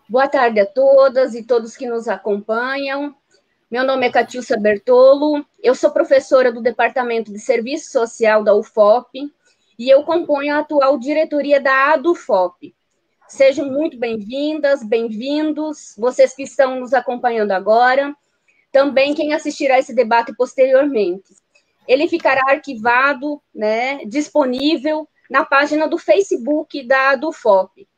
Boa tarde a todas e todos que nos acompanham. Meu nome é Catiúcia Bertolo, eu sou professora do Departamento de Serviço Social da UFOP e eu componho a atual diretoria da ADUFOP. Sejam muito bem-vindas, bem-vindos, vocês que estão nos acompanhando agora, também quem assistirá esse debate posteriormente. Ele ficará arquivado, disponível na página do Facebook da ADUFOP,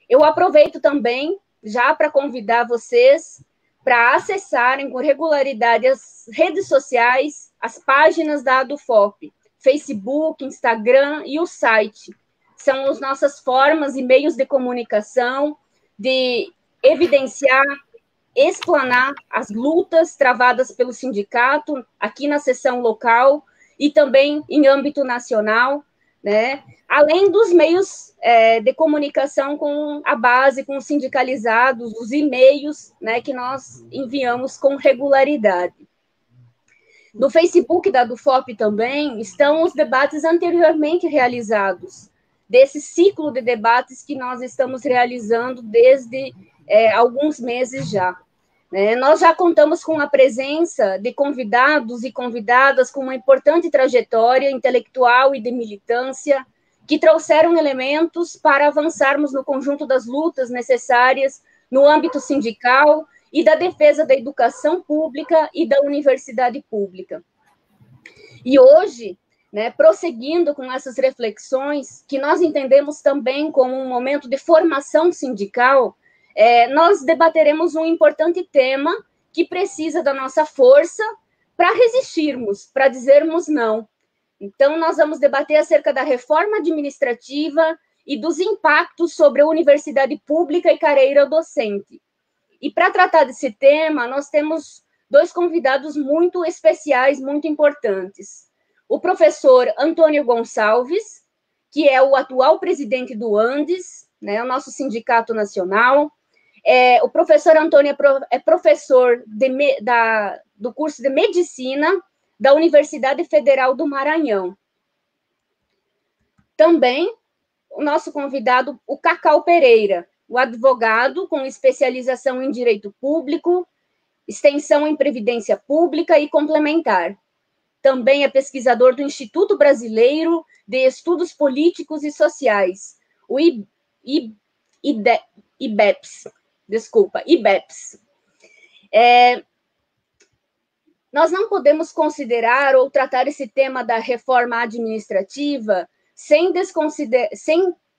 Eu aproveito também já para convidar vocês para acessarem com regularidade as redes sociais, as páginas da ADUFOP, Facebook, Instagram e o site. São as nossas formas e meios de comunicação, de evidenciar, explanar as lutas travadas pelo sindicato aqui na seção local e também em âmbito nacional, além dos meios de comunicação com a base, com os sindicalizados, os e-mails que nós enviamos com regularidade. No Facebook da ADUFOP também estão os debates anteriormente realizados, desse ciclo de debates que nós estamos realizando desde alguns meses já. Nós já contamos com a presença de convidados e convidadas com uma importante trajetória intelectual e de militância, que trouxeram elementos para avançarmos no conjunto das lutas necessárias no âmbito sindical e da defesa da educação pública e da universidade pública. E hoje, prosseguindo com essas reflexões, que nós entendemos também como um momento de formação sindical, nós debateremos um importante tema que precisa da nossa força para resistirmos, para dizermos não. Então, nós vamos debater acerca da reforma administrativa e dos impactos sobre a universidade pública e carreira docente. E para tratar desse tema, nós temos dois convidados muito especiais, muito importantes. O professor Antônio Gonçalves, que é o atual presidente do Andes, o nosso sindicato nacional. O professor Antônio é professor do curso de Medicina da Universidade Federal do Maranhão. Também o nosso convidado, o Cacau Pereira, o advogado com especialização em Direito Público, extensão em Previdência Pública e Complementar. Também é pesquisador do Instituto Brasileiro de Estudos Políticos e Sociais, o IBEPS. Nós não podemos considerar ou tratar esse tema da reforma administrativa sem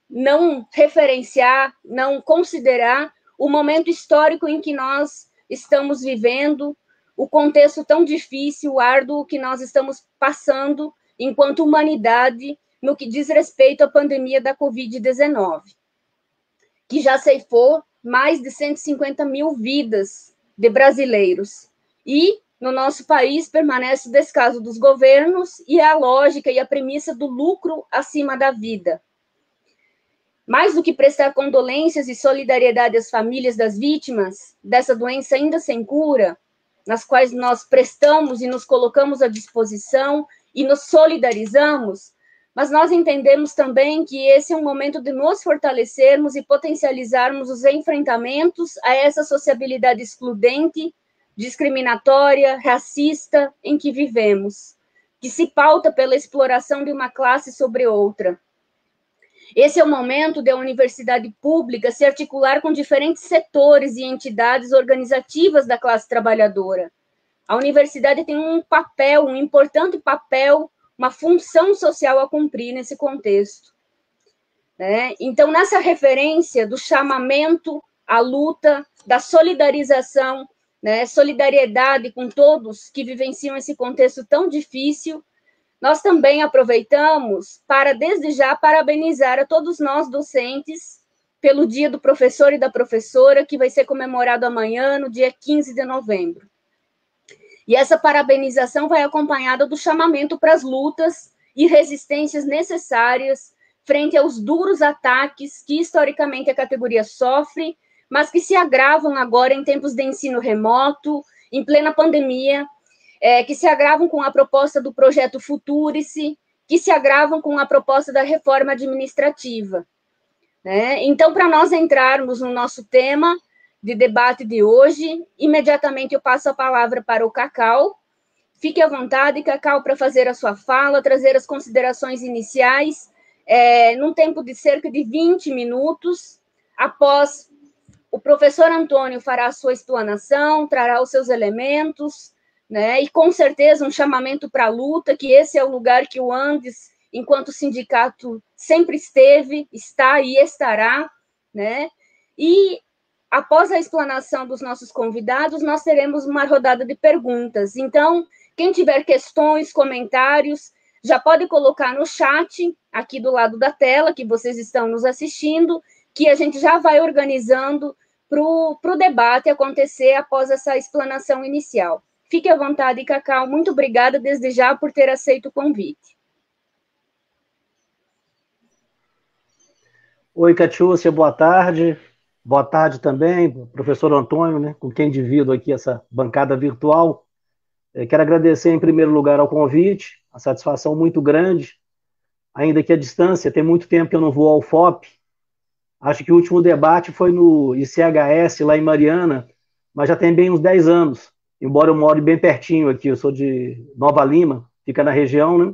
não referenciar, não considerar o momento histórico em que nós estamos vivendo, o contexto tão difícil, árduo que nós estamos passando enquanto humanidade no que diz respeito à pandemia da Covid-19, que já ceifou mais de 150 mil vidas de brasileiros. E no nosso país permanece o descaso dos governos e a lógica e a premissa do lucro acima da vida. Mais do que prestar condolências e solidariedade às famílias das vítimas dessa doença ainda sem cura, nas quais nós prestamos e nos colocamos à disposição e nos solidarizamos, mas nós entendemos também que esse é um momento de nos fortalecermos e potencializarmos os enfrentamentos a essa sociabilidade excludente, discriminatória, racista em que vivemos, que se pauta pela exploração de uma classe sobre outra. Esse é o momento de a universidade pública se articular com diferentes setores e entidades organizativas da classe trabalhadora. A universidade tem um papel, um importante papel, uma função social a cumprir nesse contexto. Então, nessa referência do chamamento à luta, da solidarização, solidariedade com todos que vivenciam esse contexto tão difícil, nós também aproveitamos para, desde já, parabenizar a todos nós docentes pelo Dia do Professor e da Professora, que vai ser comemorado amanhã, no dia 15 de novembro. E essa parabenização vai acompanhada do chamamento para as lutas e resistências necessárias frente aos duros ataques que, historicamente, a categoria sofre, mas que se agravam agora em tempos de ensino remoto, em plena pandemia, que se agravam com a proposta do projeto Futurice, que se agravam com a proposta da reforma administrativa. né? Então, para nós entrarmos no nosso tema de debate de hoje, imediatamente eu passo a palavra para o Cacau. Fique à vontade, Cacau, para fazer a sua fala, trazer as considerações iniciais, num tempo de cerca de 20 minutos. Após, o professor Antônio fará a sua explanação, trará os seus elementos, né? E com certeza um chamamento para a luta, que esse é o lugar que o Andes, enquanto sindicato, sempre esteve, está e estará, né? E após a explanação dos nossos convidados, nós teremos uma rodada de perguntas. Então, quem tiver questões, comentários, já pode colocar no chat, aqui do lado da tela, que vocês estão nos assistindo, que a gente já vai organizando para o debate acontecer após essa explanação inicial. Fique à vontade, Cacau. Muito obrigada desde já por ter aceito o convite. Oi, Catiúcia, boa tarde. Boa tarde também, professor Antônio, né, com quem divido aqui essa bancada virtual. Quero agradecer, em primeiro lugar, ao convite, a satisfação muito grande, ainda que a distância, tem muito tempo que eu não vou ao FOP. Acho que o último debate foi no ICHS, lá em Mariana, mas já tem bem uns 10 anos, embora eu more bem pertinho aqui, eu sou de Nova Lima, fica na região, né?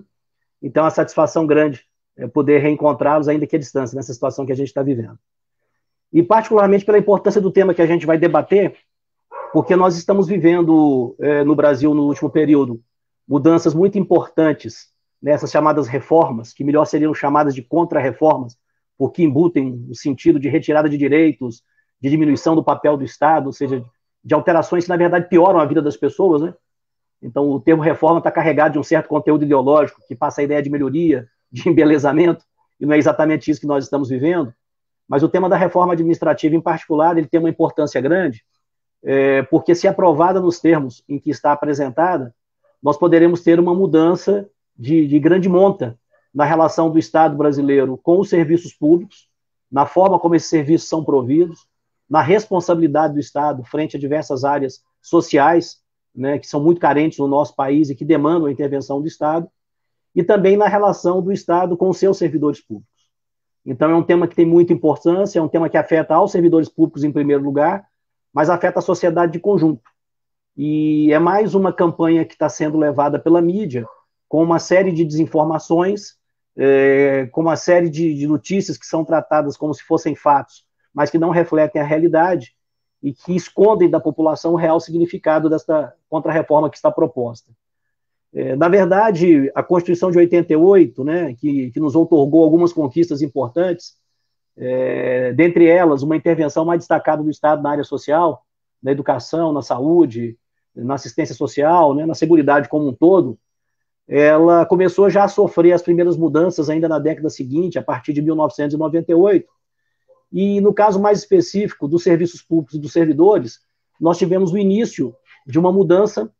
Então, é uma satisfação grande poder reencontrá-los, ainda que a distância, nessa situação que a gente está vivendo. E particularmente pela importância do tema que a gente vai debater, porque nós estamos vivendo no Brasil, no último período, mudanças muito importantes nessas chamadas reformas, que melhor seriam chamadas de contra-reformas, porque embutem o sentido de retirada de direitos, de diminuição do papel do Estado, ou seja, de alterações que, na verdade, pioram a vida das pessoas, né? Então, o termo reforma está carregado de um certo conteúdo ideológico, que passa a ideia de melhoria, de embelezamento, e não é exatamente isso que nós estamos vivendo. Mas o tema da reforma administrativa, em particular, ele tem uma importância grande, porque, se aprovada nos termos em que está apresentada, nós poderemos ter uma mudança de grande monta na relação do Estado brasileiro com os serviços públicos, na forma como esses serviços são providos, na responsabilidade do Estado frente a diversas áreas sociais, né, que são muito carentes no nosso país e que demandam a intervenção do Estado, e também na relação do Estado com os seus servidores públicos. Então, é um tema que tem muita importância, é um tema que afeta aos servidores públicos em primeiro lugar, mas afeta a sociedade de conjunto. E é mais uma campanha que está sendo levada pela mídia, com uma série de desinformações, com uma série de notícias que são tratadas como se fossem fatos, mas que não refletem a realidade e que escondem da população o real significado desta contra-reforma que está proposta. Na verdade, a Constituição de 88, né, que nos outorgou algumas conquistas importantes, dentre elas, uma intervenção mais destacada do Estado na área social, na educação, na saúde, na assistência social, né, na seguridade como um todo, ela começou já a sofrer as primeiras mudanças ainda na década seguinte, a partir de 1998, e no caso mais específico dos serviços públicos e dos servidores, nós tivemos o início de uma mudança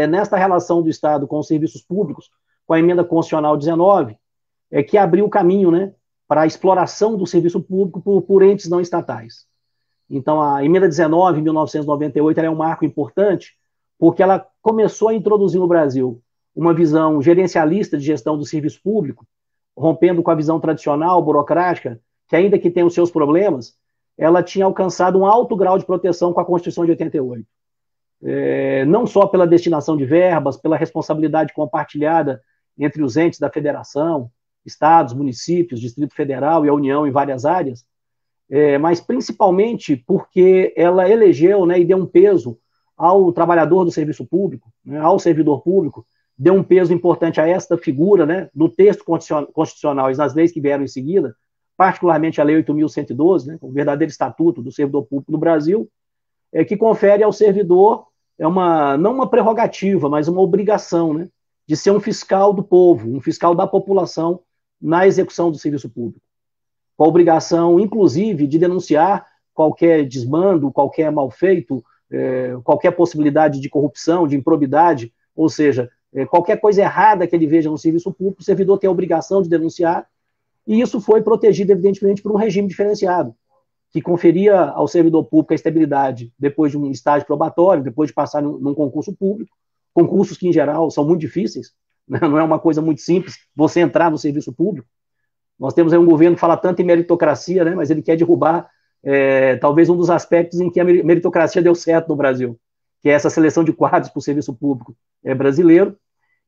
nesta relação do Estado com os serviços públicos, com a emenda constitucional 19, que abriu o caminho, né, para a exploração do serviço público por entes não estatais. Então, a emenda 19, em 1998, ela é um marco importante, porque ela começou a introduzir no Brasil uma visão gerencialista de gestão do serviço público, rompendo com a visão tradicional, burocrática, que ainda que tenha os seus problemas, ela tinha alcançado um alto grau de proteção com a Constituição de 88. Não só pela destinação de verbas, pela responsabilidade compartilhada entre os entes da federação, estados, municípios, Distrito Federal e a União em várias áreas, mas principalmente porque ela elegeu, né, e deu um peso ao trabalhador do serviço público, né, ao servidor público, deu um peso importante a esta figura, né, no texto constitucional e nas leis que vieram em seguida, particularmente a Lei 8.112, né, o verdadeiro estatuto do servidor público no Brasil, que confere ao servidor não uma prerrogativa, mas uma obrigação, né, de ser um fiscal do povo, um fiscal da população na execução do serviço público, com a obrigação, inclusive, de denunciar qualquer desmando, qualquer malfeito, qualquer possibilidade de corrupção, de improbidade, ou seja, qualquer coisa errada que ele veja no serviço público, o servidor tem a obrigação de denunciar, e isso foi protegido, evidentemente, por um regime diferenciado, que conferia ao servidor público a estabilidade depois de um estágio probatório, depois de passar num concurso público, concursos que, em geral, são muito difíceis, né? Não é uma coisa muito simples você entrar no serviço público, Nós temos aí um governo que fala tanto em meritocracia, né, mas ele quer derrubar talvez um dos aspectos em que a meritocracia deu certo no Brasil, que é essa seleção de quadros para o serviço público brasileiro.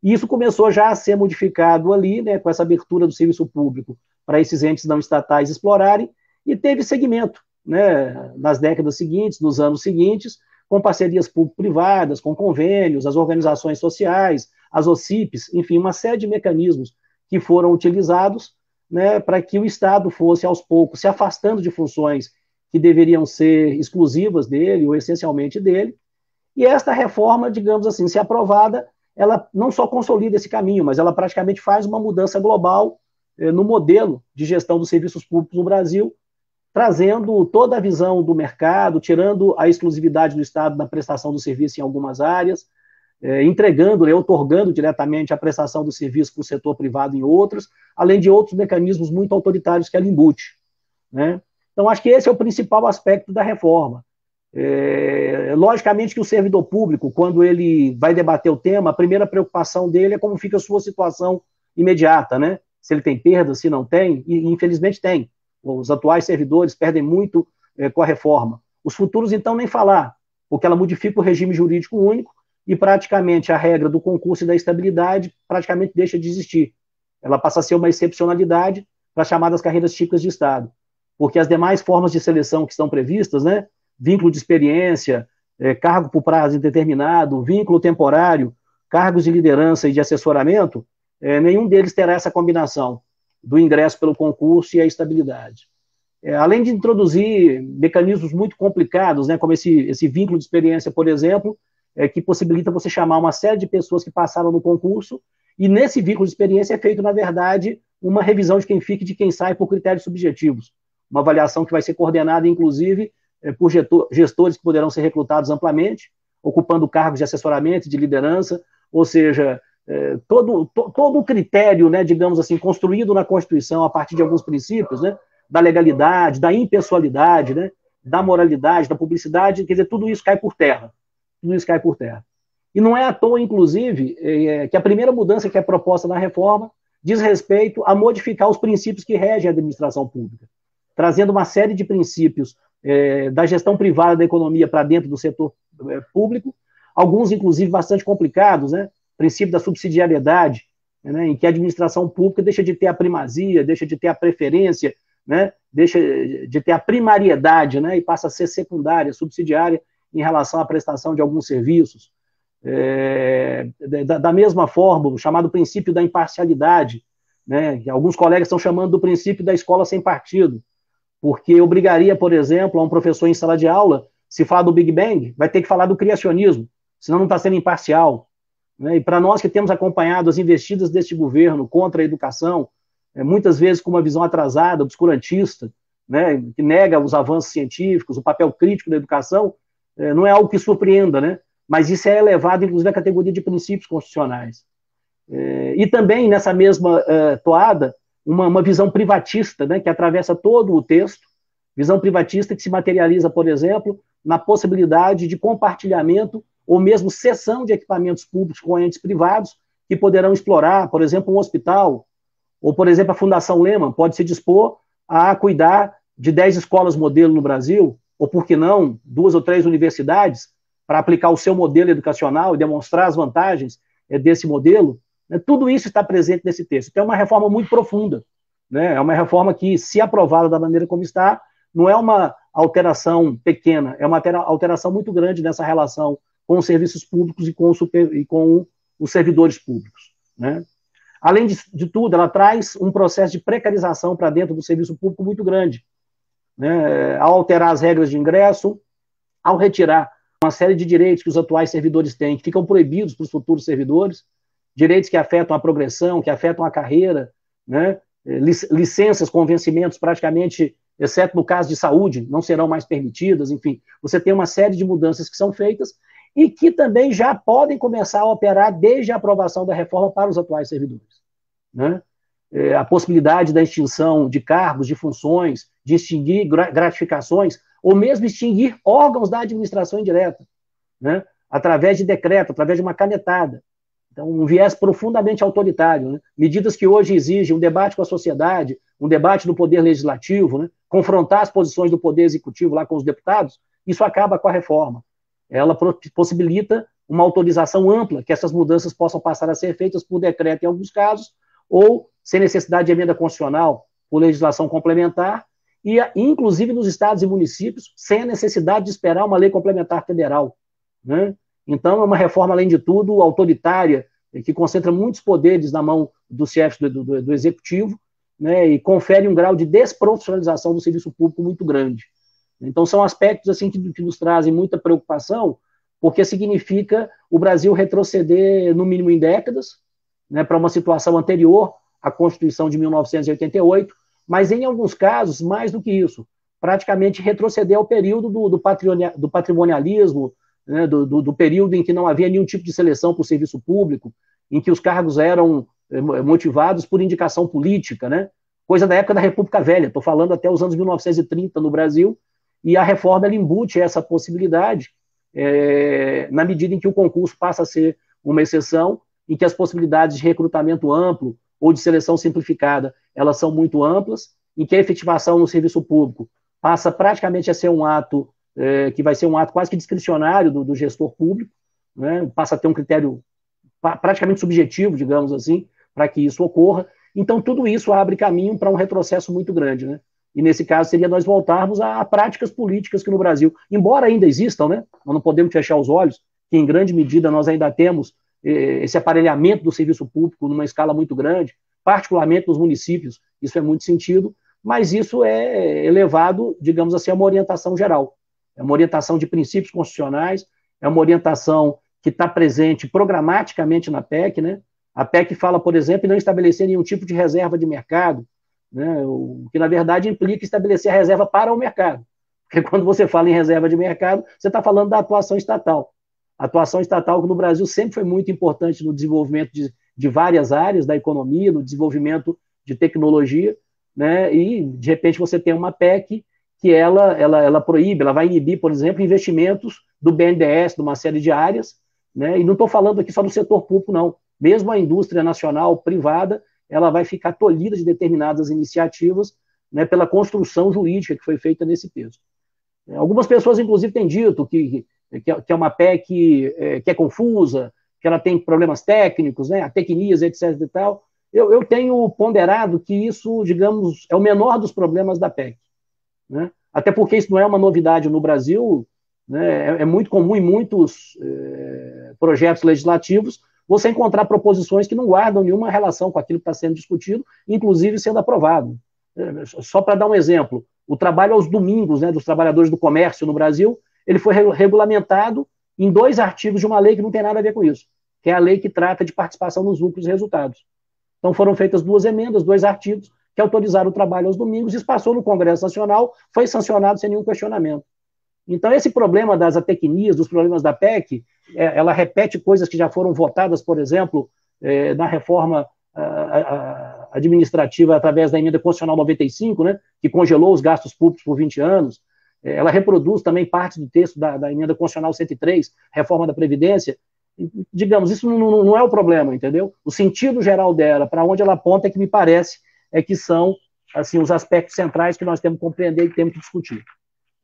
E isso começou já a ser modificado ali, né, com essa abertura do serviço público para esses entes não estatais explorarem, e teve segmento, né, nas décadas seguintes, nos anos seguintes, com parcerias público-privadas, com convênios, as organizações sociais, as OCIPs, enfim, uma série de mecanismos que foram utilizados, né, para que o Estado fosse, aos poucos, se afastando de funções que deveriam ser exclusivas dele, ou essencialmente dele, e esta reforma, digamos assim, se aprovada, ela não só consolida esse caminho, mas ela praticamente faz uma mudança global no modelo de gestão dos serviços públicos no Brasil, trazendo toda a visão do mercado, tirando a exclusividade do Estado na prestação do serviço em algumas áreas, entregando, otorgando diretamente a prestação do serviço para o setor privado em outras, além de outros mecanismos muito autoritários que ela embute, né? Então, acho que esse é o principal aspecto da reforma. Logicamente que o servidor público, quando ele vai debater o tema, a primeira preocupação dele é como fica a sua situação imediata, né? Se ele tem perda, se não tem, e infelizmente tem. Os atuais servidores perdem muito com a reforma. Os futuros, então, nem falar, porque ela modifica o regime jurídico único e praticamente a regra do concurso e da estabilidade praticamente deixa de existir. Ela passa a ser uma excepcionalidade para as chamadas carreiras típicas de Estado, porque as demais formas de seleção que estão previstas, né, vínculo de experiência, cargo por prazo indeterminado, vínculo temporário, cargos de liderança e de assessoramento, nenhum deles terá essa combinação do ingresso pelo concurso e a estabilidade. Além de introduzir mecanismos muito complicados, né, como esse vínculo de experiência, por exemplo, que possibilita você chamar uma série de pessoas que passaram no concurso, e nesse vínculo de experiência é feito, na verdade, uma revisão de quem fica e de quem sai por critérios subjetivos. Uma avaliação que vai ser coordenada, inclusive, por gestores que poderão ser recrutados amplamente, ocupando cargos de assessoramento, de liderança, ou seja, todo o critério, né, digamos assim, construído na Constituição a partir de alguns princípios, né, da legalidade, da impessoalidade, né, da moralidade, da publicidade, quer dizer, tudo isso cai por terra. Tudo isso cai por terra. E não é à toa, inclusive, que a primeira mudança que é proposta na reforma diz respeito a modificar os princípios que regem a administração pública, trazendo uma série de princípios da gestão privada da economia para dentro do setor público, alguns, inclusive, bastante complicados, né? Princípio da subsidiariedade, né? Em que a administração pública deixa de ter a primazia, deixa de ter a preferência, né? Deixa de ter a primariedade, né? E passa a ser secundária, subsidiária em relação à prestação de alguns serviços. Da mesma forma, o chamado princípio da imparcialidade, né? Que alguns colegas estão chamando do princípio da escola sem partido, porque obrigaria, por exemplo, a um professor em sala de aula, se falar do Big Bang, vai ter que falar do criacionismo, senão não está sendo imparcial. Né? E para nós que temos acompanhado as investidas deste governo contra a educação, muitas vezes com uma visão atrasada, obscurantista, né, que nega os avanços científicos, o papel crítico da educação, não é algo que surpreenda, né? Mas isso é elevado, inclusive, à categoria de princípios constitucionais. E também, nessa mesma toada, uma visão privatista, né, que atravessa todo o texto, visão privatista que se materializa, por exemplo, na possibilidade de compartilhamento ou mesmo cessão de equipamentos públicos com entes privados que poderão explorar, por exemplo, um hospital, ou, por exemplo, a Fundação Lehman pode se dispor a cuidar de 10 escolas modelo no Brasil, ou, por que não, 2 ou 3 universidades, para aplicar o seu modelo educacional e demonstrar as vantagens desse modelo. Tudo isso está presente nesse texto. Então, é uma reforma muito profunda, né? É uma reforma que, se aprovada da maneira como está, não é uma alteração pequena, é uma alteração muito grande nessa relação com os serviços públicos e com os servidores públicos, né? Além de tudo, ela traz um processo de precarização para dentro do serviço público muito grande, né? Ao alterar as regras de ingresso, ao retirar uma série de direitos que os atuais servidores têm, que ficam proibidos para os futuros servidores, direitos que afetam a progressão, que afetam a carreira, né? Licenças com vencimentos praticamente, exceto no caso de saúde, não serão mais permitidas, enfim, você tem uma série de mudanças que são feitas e que também já podem começar a operar desde a aprovação da reforma para os atuais servidores, né? A possibilidade da extinção de cargos, de funções, de extinguir gratificações, ou mesmo extinguir órgãos da administração indireta, né? Através de decreto, através de uma canetada. Então, um viés profundamente autoritário, né? Medidas que hoje exigem um debate com a sociedade, um debate do poder legislativo, né, confrontar as posições do poder executivo lá com os deputados, isso acaba com a reforma. Ela possibilita uma autorização ampla que essas mudanças possam passar a ser feitas por decreto em alguns casos, ou, sem necessidade de emenda constitucional, por legislação complementar, e inclusive nos estados e municípios, sem a necessidade de esperar uma lei complementar federal, né? Então, é uma reforma, além de tudo, autoritária, que concentra muitos poderes na mão dos chefes do executivo, né, e confere um grau de desprofissionalização do serviço público muito grande. Então, são aspectos assim que nos trazem muita preocupação, porque significa o Brasil retroceder, no mínimo em décadas, né, para uma situação anterior à Constituição de 1988, mas, em alguns casos, mais do que isso, praticamente retroceder ao período do patrimonialismo, né, do período em que não havia nenhum tipo de seleção para o serviço público, em que os cargos eram motivados por indicação política, né? Coisa da época da República Velha, estou falando até os anos 1930 no Brasil, e a reforma ela embute essa possibilidade na medida em que o concurso passa a ser uma exceção, em que as possibilidades de recrutamento amplo ou de seleção simplificada, elas são muito amplas, em que a efetivação no serviço público passa praticamente a ser um ato que vai ser um ato quase que discricionário do gestor público, né? Passa a ter um critério praticamente subjetivo, digamos assim, para que isso ocorra. Então, tudo isso abre caminho para um retrocesso muito grande, né? E, nesse caso, seria nós voltarmos a práticas políticas que no Brasil, embora ainda existam, né? Nós não podemos fechar os olhos, que em grande medida nós ainda temos esse aparelhamento do serviço público numa escala muito grande, particularmente nos municípios, isso é muito sentido, mas isso é elevado, digamos assim, a uma orientação geral. É uma orientação de princípios constitucionais, é uma orientação que está presente programaticamente na PEC, né? A PEC fala, por exemplo, em não estabelecer nenhum tipo de reserva de mercado, né? O que, na verdade, implica estabelecer a reserva para o mercado. Porque quando você fala em reserva de mercado, você está falando da atuação estatal. A atuação estatal que no Brasil sempre foi muito importante no desenvolvimento de várias áreas da economia, no desenvolvimento de tecnologia, né? E, de repente, você tem uma PEC que ela proíbe, ela vai inibir, por exemplo, investimentos do BNDES, de uma série de áreas, né? E não estou falando aqui só do setor público, não. Mesmo a indústria nacional privada, ela vai ficar tolhida de determinadas iniciativas, né, pela construção jurídica que foi feita nesse texto. Algumas pessoas, inclusive, têm dito que é uma PEC que é confusa, que ela tem problemas técnicos, né, tecnias, etc. e tal. Eu tenho ponderado que isso, digamos, é o menor dos problemas da PEC, né? Até porque isso não é uma novidade no Brasil, né? É muito comum em muitos projetos legislativos você encontrar proposições que não guardam nenhuma relação com aquilo que está sendo discutido, inclusive sendo aprovado. Só para dar um exemplo, o trabalho aos domingos, né, dos trabalhadores do comércio no Brasil, ele foi regulamentado em 2 artigos de uma lei que não tem nada a ver com isso, que é a lei que trata de participação nos lucros e resultados. Então foram feitas 2 emendas, 2 artigos, que autorizaram o trabalho aos domingos, isso passou no Congresso Nacional, foi sancionado sem nenhum questionamento. Então, esse problema das atecnias, dos problemas da PEC, ela repete coisas que já foram votadas, por exemplo, na reforma administrativa através da emenda constitucional 95, né, que congelou os gastos públicos por 20 anos. Ela reproduz também parte do texto da emenda constitucional 103, reforma da Previdência. Digamos, isso não é o problema, entendeu? O sentido geral dela, para onde ela aponta, é que me parece que são assim, os aspectos centrais que nós temos que compreender e temos que discutir.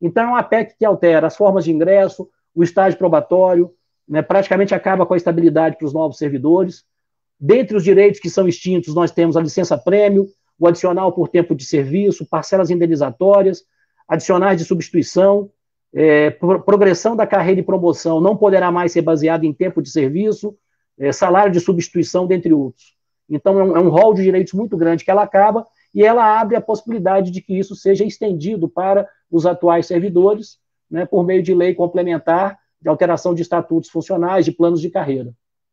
Então, é uma PEC que altera as formas de ingresso, o estágio probatório, né, praticamente acaba com a estabilidade para os novos servidores. Dentre os direitos que são extintos, nós temos a licença-prêmio, o adicional por tempo de serviço, parcelas indenizatórias, adicionais de substituição, progressão da carreira e promoção não poderá mais ser baseada em tempo de serviço, salário de substituição, dentre outros. Então, é um rol de direitos muito grande que ela acaba, e ela abre a possibilidade de que isso seja estendido para os atuais servidores, né, por meio de lei complementar, de alteração de estatutos funcionais, de planos de carreira.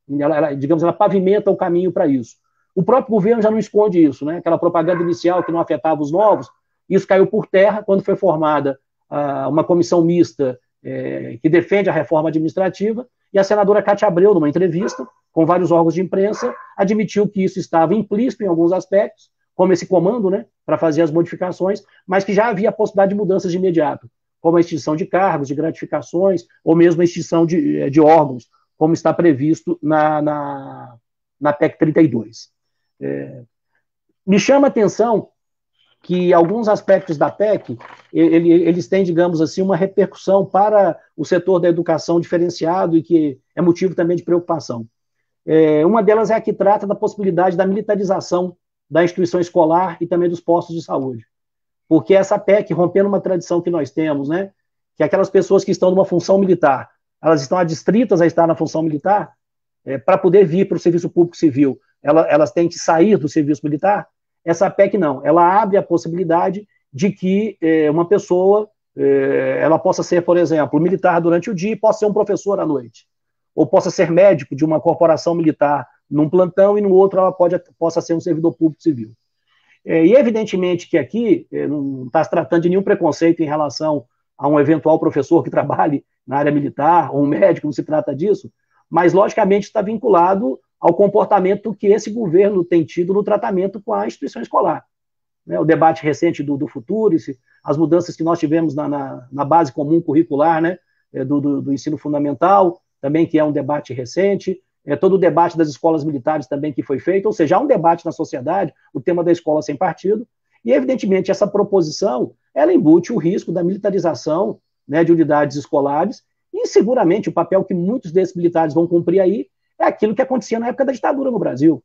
Ela pavimenta o caminho para isso. O próprio governo já não esconde isso, né? Aquela propaganda inicial que não afetava os novos, isso caiu por terra quando foi formada uma comissão mista que defende a reforma administrativa, e a senadora Cátia Abreu, numa entrevista com vários órgãos de imprensa, admitiu que isso estava implícito em alguns aspectos, como esse comando, né, para fazer as modificações, mas que já havia a possibilidade de mudanças de imediato, como a extinção de cargos, de gratificações, ou mesmo a extinção de órgãos, como está previsto na PEC 32. Me chama a atenção que alguns aspectos da PEC, eles têm, digamos assim, uma repercussão para o setor da educação diferenciado e que é motivo também de preocupação. Uma delas é a que trata da possibilidade da militarização da instituição escolar e também dos postos de saúde. Porque essa PEC, rompendo uma tradição que nós temos, né, que aquelas pessoas que estão numa função militar, elas estão adstritas a estar na função militar, para poder vir para o serviço público civil, elas têm que sair do serviço militar. Essa PEC não, ela abre a possibilidade de que uma pessoa ela possa ser, por exemplo, militar durante o dia e possa ser um professor à noite, ou possa ser médico de uma corporação militar num plantão e no outro ela possa ser um servidor público civil. E evidentemente que aqui não está se tratando de nenhum preconceito em relação a um eventual professor que trabalhe na área militar, ou um médico, não se trata disso, mas logicamente está vinculado ao comportamento que esse governo tem tido no tratamento com a instituição escolar. O debate recente do futuro, as mudanças que nós tivemos na base comum curricular, né, do ensino fundamental, também que é um debate recente, todo o debate das escolas militares também que foi feito, ou seja, há um debate na sociedade, o tema da escola sem partido, e evidentemente essa proposição, ela embute o risco da militarização, né, de unidades escolares, e seguramente o papel que muitos desses militares vão cumprir aí é aquilo que acontecia na época da ditadura no Brasil.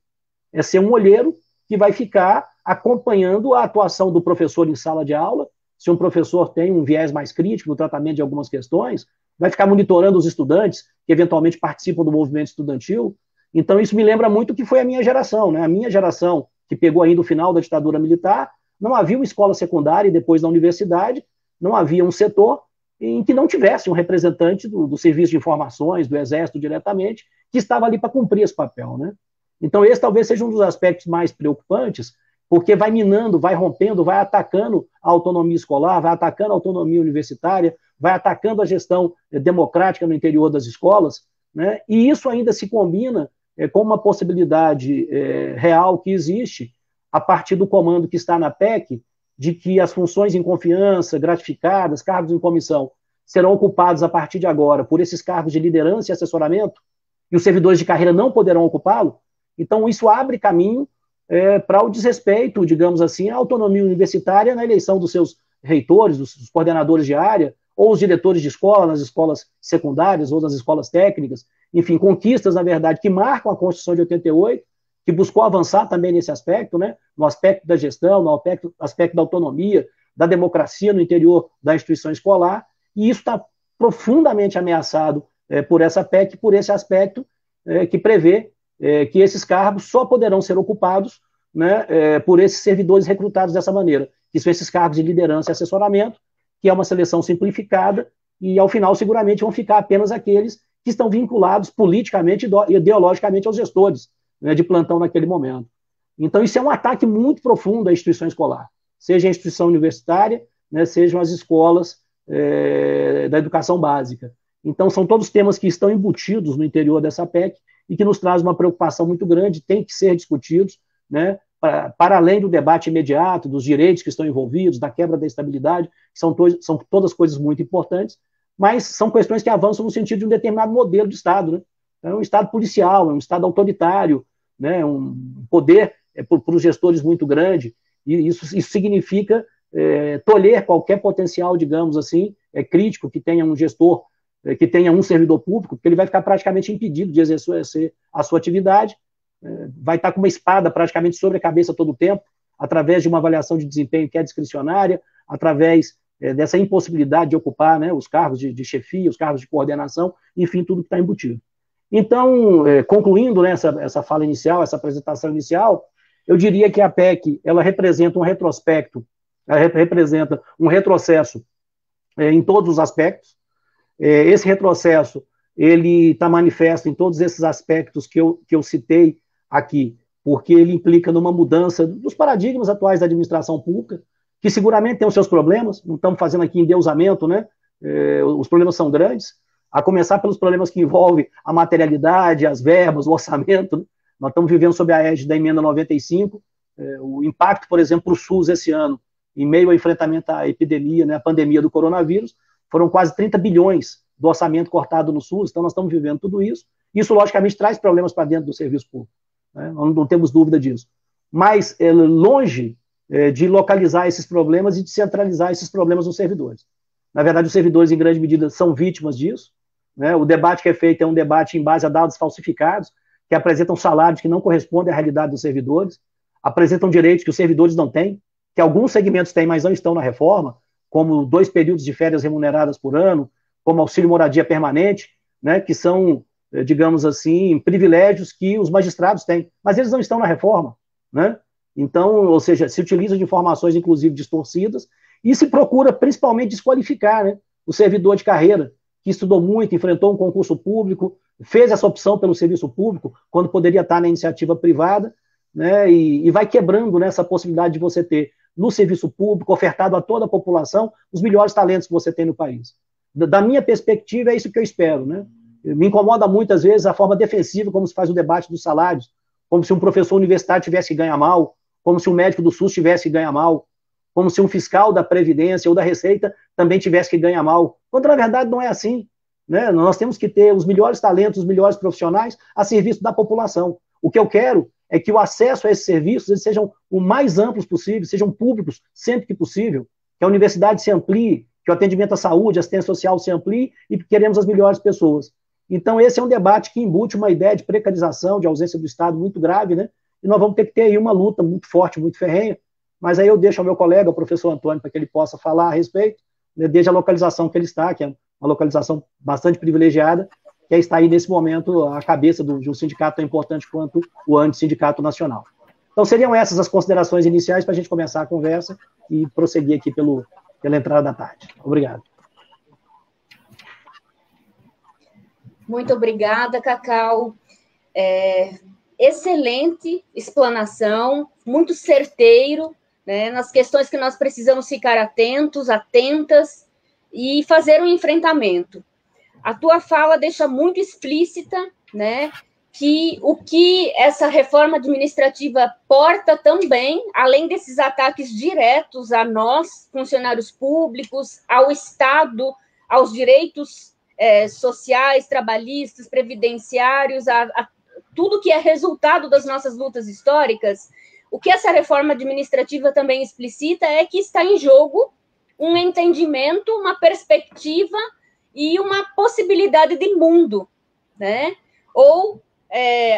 É ser um olheiro que vai ficar acompanhando a atuação do professor em sala de aula. Se um professor tem um viés mais crítico no tratamento de algumas questões, vai ficar monitorando os estudantes que eventualmente participam do movimento estudantil. Então isso me lembra muito o que foi a minha geração, né? A minha geração, que pegou ainda o final da ditadura militar, não havia uma escola secundária e depois da universidade, não havia um setor em que não tivesse um representante do Serviço de Informações, do Exército diretamente, que estava ali para cumprir esse papel, né? Então esse talvez seja um dos aspectos mais preocupantes, porque vai minando, vai rompendo, vai atacando a autonomia escolar, vai atacando a autonomia universitária, vai atacando a gestão democrática no interior das escolas, né? E isso ainda se combina com uma possibilidade real que existe a partir do comando que está na PEC, de que as funções em confiança, gratificadas, cargos em comissão, serão ocupados a partir de agora por esses cargos de liderança e assessoramento, e os servidores de carreira não poderão ocupá-lo. Então, isso abre caminho para o desrespeito, digamos assim, à autonomia universitária na eleição dos seus reitores, dos coordenadores de área, ou os diretores de escola, nas escolas secundárias ou nas escolas técnicas. Enfim, conquistas, na verdade, que marcam a Constituição de 88, que buscou avançar também nesse aspecto, né, no aspecto da gestão, no aspecto da autonomia, da democracia no interior da instituição escolar, e isso está profundamente ameaçado por essa PEC, por esse aspecto que prevê que esses cargos só poderão ser ocupados, né, por esses servidores recrutados dessa maneira, que são esses cargos de liderança e assessoramento, que é uma seleção simplificada, e ao final seguramente vão ficar apenas aqueles que estão vinculados politicamente e ideologicamente aos gestores, né, de plantão naquele momento. Então isso é um ataque muito profundo à instituição escolar, seja a instituição universitária, né, sejam as escolas da educação básica. Então são todos temas que estão embutidos no interior dessa PEC e que nos traz uma preocupação muito grande, tem que ser discutidos, né, para além do debate imediato, dos direitos que estão envolvidos, da quebra da estabilidade, são todas coisas muito importantes, mas são questões que avançam no sentido de um determinado modelo de Estado, né? É um Estado policial, é um Estado autoritário, né? Um poder para os gestores muito grande, e isso significa tolher qualquer potencial, digamos assim, crítico que tenha um gestor, que tenha um servidor público, porque ele vai ficar praticamente impedido de exercer a sua atividade, vai estar com uma espada praticamente sobre a cabeça todo o tempo, através de uma avaliação de desempenho que é discricionária, através dessa impossibilidade de ocupar, né, os cargos de chefia, os cargos de coordenação, enfim, tudo que está embutido. Então, concluindo, né, essa fala inicial, essa apresentação inicial, eu diria que a PEC ela representa um retrospecto, ela representa um retrocesso em todos os aspectos. Esse retrocesso ele está manifesto em todos esses aspectos que eu citei aqui, porque ele implica numa mudança dos paradigmas atuais da administração pública, que seguramente tem os seus problemas, não estamos fazendo aqui endeusamento, né? Os problemas são grandes, a começar pelos problemas que envolvem a materialidade, as verbas, o orçamento, né? Nós estamos vivendo sob a égide da emenda 95, o impacto, por exemplo, para o SUS esse ano, em meio ao enfrentamento à epidemia, né, a pandemia do coronavírus, foram quase 30 bilhões do orçamento cortado no SUS, então nós estamos vivendo tudo isso. Isso, logicamente, traz problemas para dentro do serviço público, né? Não temos dúvida disso. Mas, longe de localizar esses problemas e de centralizar esses problemas nos servidores. Na verdade, os servidores, em grande medida, são vítimas disso, né? O debate que é feito é um debate em base a dados falsificados, que apresentam salários que não correspondem à realidade dos servidores, apresentam direitos que os servidores não têm, que alguns segmentos têm, mas não estão na reforma, como 2 períodos de férias remuneradas por ano, como auxílio moradia permanente, né, que são, digamos assim, privilégios que os magistrados têm, mas eles não estão na reforma, né? Então, ou seja, se utiliza de informações, inclusive, distorcidas, e se procura, principalmente, desqualificar, né, o servidor de carreira, que estudou muito, enfrentou um concurso público, fez essa opção pelo serviço público, quando poderia estar na iniciativa privada, né, e vai quebrando, né, essa possibilidade de você ter, no serviço público, ofertado a toda a população, os melhores talentos que você tem no país. Da minha perspectiva, é isso que eu espero, né? Me incomoda muitas vezes a forma defensiva como se faz o debate dos salários, como se um professor universitário tivesse que ganhar mal, como se um médico do SUS tivesse que ganhar mal, como se um fiscal da Previdência ou da Receita também tivesse que ganhar mal, quando na verdade não é assim, né? Nós temos que ter os melhores talentos, os melhores profissionais a serviço da população. O que eu quero é que o acesso a esses serviços eles sejam o mais amplos possível, sejam públicos sempre que possível, que a universidade se amplie, que o atendimento à saúde, a assistência social se amplie e que queremos as melhores pessoas. Então, esse é um debate que embute uma ideia de precarização, de ausência do Estado muito grave, né? E nós vamos ter que ter aí uma luta muito forte, muito ferrenha, mas aí eu deixo ao meu colega, o professor Antônio, para que ele possa falar a respeito, né, desde a localização que ele está, que é uma localização bastante privilegiada, que está aí nesse momento à cabeça de um sindicato tão importante quanto o Antissindicato Nacional. Então, seriam essas as considerações iniciais para a gente começar a conversa e prosseguir aqui pela entrada da tarde. Obrigado. Muito obrigada, Cacau. Excelente explanação, muito certeiro, né, nas questões que nós precisamos ficar atentos, atentas e fazer um enfrentamento. A tua fala deixa muito explícita, né, que o que essa reforma administrativa porta também, além desses ataques diretos a nós, funcionários públicos, ao Estado, aos direitos sociais, trabalhistas, previdenciários, a tudo que é resultado das nossas lutas históricas, o que essa reforma administrativa também explicita é que está em jogo um entendimento, uma perspectiva e uma possibilidade de mundo, né? Ou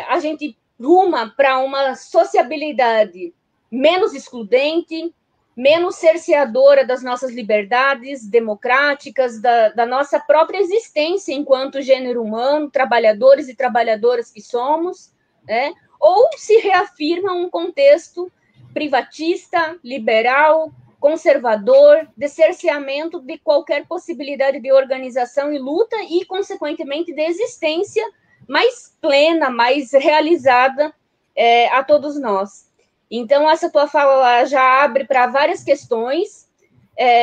a gente ruma para uma sociabilidade menos excludente, menos cerceadora das nossas liberdades democráticas, da nossa própria existência enquanto gênero humano, trabalhadores e trabalhadoras que somos, né? Ou se reafirma um contexto privatista, liberal, conservador, de cerceamento de qualquer possibilidade de organização e luta e, consequentemente, de existência mais plena, mais realizada a todos nós. Então, essa tua fala já abre para várias questões,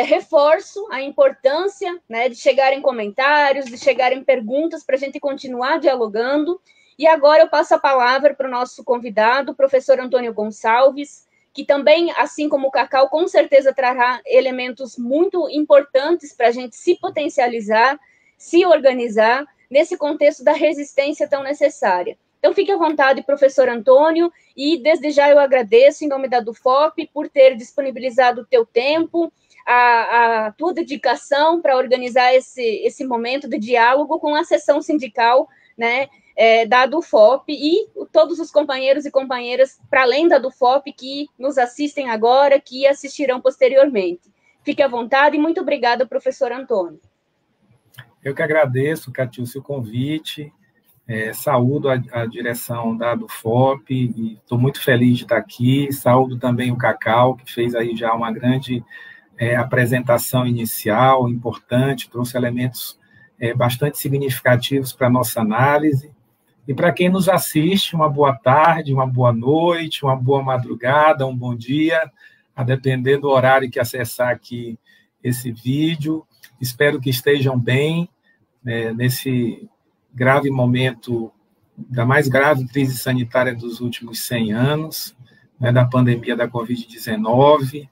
reforço a importância, né, de chegarem comentários, de chegarem perguntas para a gente continuar dialogando. E agora eu passo a palavra para o nosso convidado, o professor Antônio Gonçalves, que também, assim como o Cacau, com certeza trará elementos muito importantes para a gente se potencializar, se organizar nesse contexto da resistência tão necessária. Então, fique à vontade, professor Antônio, e desde já eu agradeço, em nome da DUFOP, por ter disponibilizado o teu tempo, a tua dedicação para organizar esse momento de diálogo com a seção sindical, né, da DUFOP e todos os companheiros e companheiras, para além da DUFOP, que nos assistem agora, que assistirão posteriormente. Fique à vontade e muito obrigada, professor Antônio. Eu que agradeço, Catiúcia, o convite. Saúdo a direção da DUFOP e estou muito feliz de estar aqui. Saúdo também o Cacau, que fez aí já uma grande apresentação inicial, importante, trouxe elementos bastante significativos para a nossa análise. E para quem nos assiste, uma boa tarde, uma boa noite, uma boa madrugada, um bom dia, a depender do horário que acessar aqui esse vídeo. Espero que estejam bem nesse grave momento, da mais grave crise sanitária dos últimos 100 anos, né, da pandemia da Covid-19.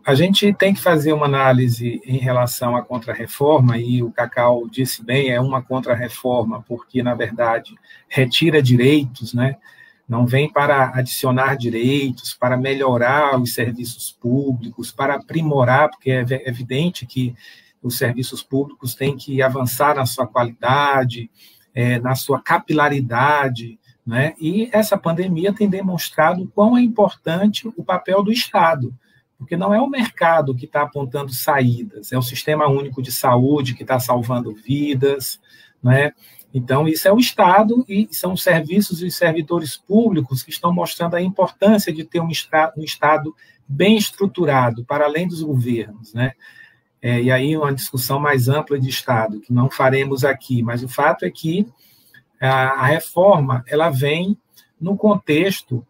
A gente tem que fazer uma análise em relação à contrarreforma, e o Cacau disse bem, é uma contrarreforma, porque, na verdade, retira direitos, né, não vem para adicionar direitos, para melhorar os serviços públicos, para aprimorar, porque é evidente que os serviços públicos têm que avançar na sua qualidade, na sua capilaridade, né? E essa pandemia tem demonstrado o quão é importante o papel do Estado, porque não é o mercado que está apontando saídas, é o Sistema Único de Saúde que está salvando vidas, né? Então, isso é o Estado e são os serviços e os servidores públicos que estão mostrando a importância de ter um Estado bem estruturado, para além dos governos, né? E aí uma discussão mais ampla de Estado, que não faremos aqui, mas o fato é que a reforma ela vem no contexto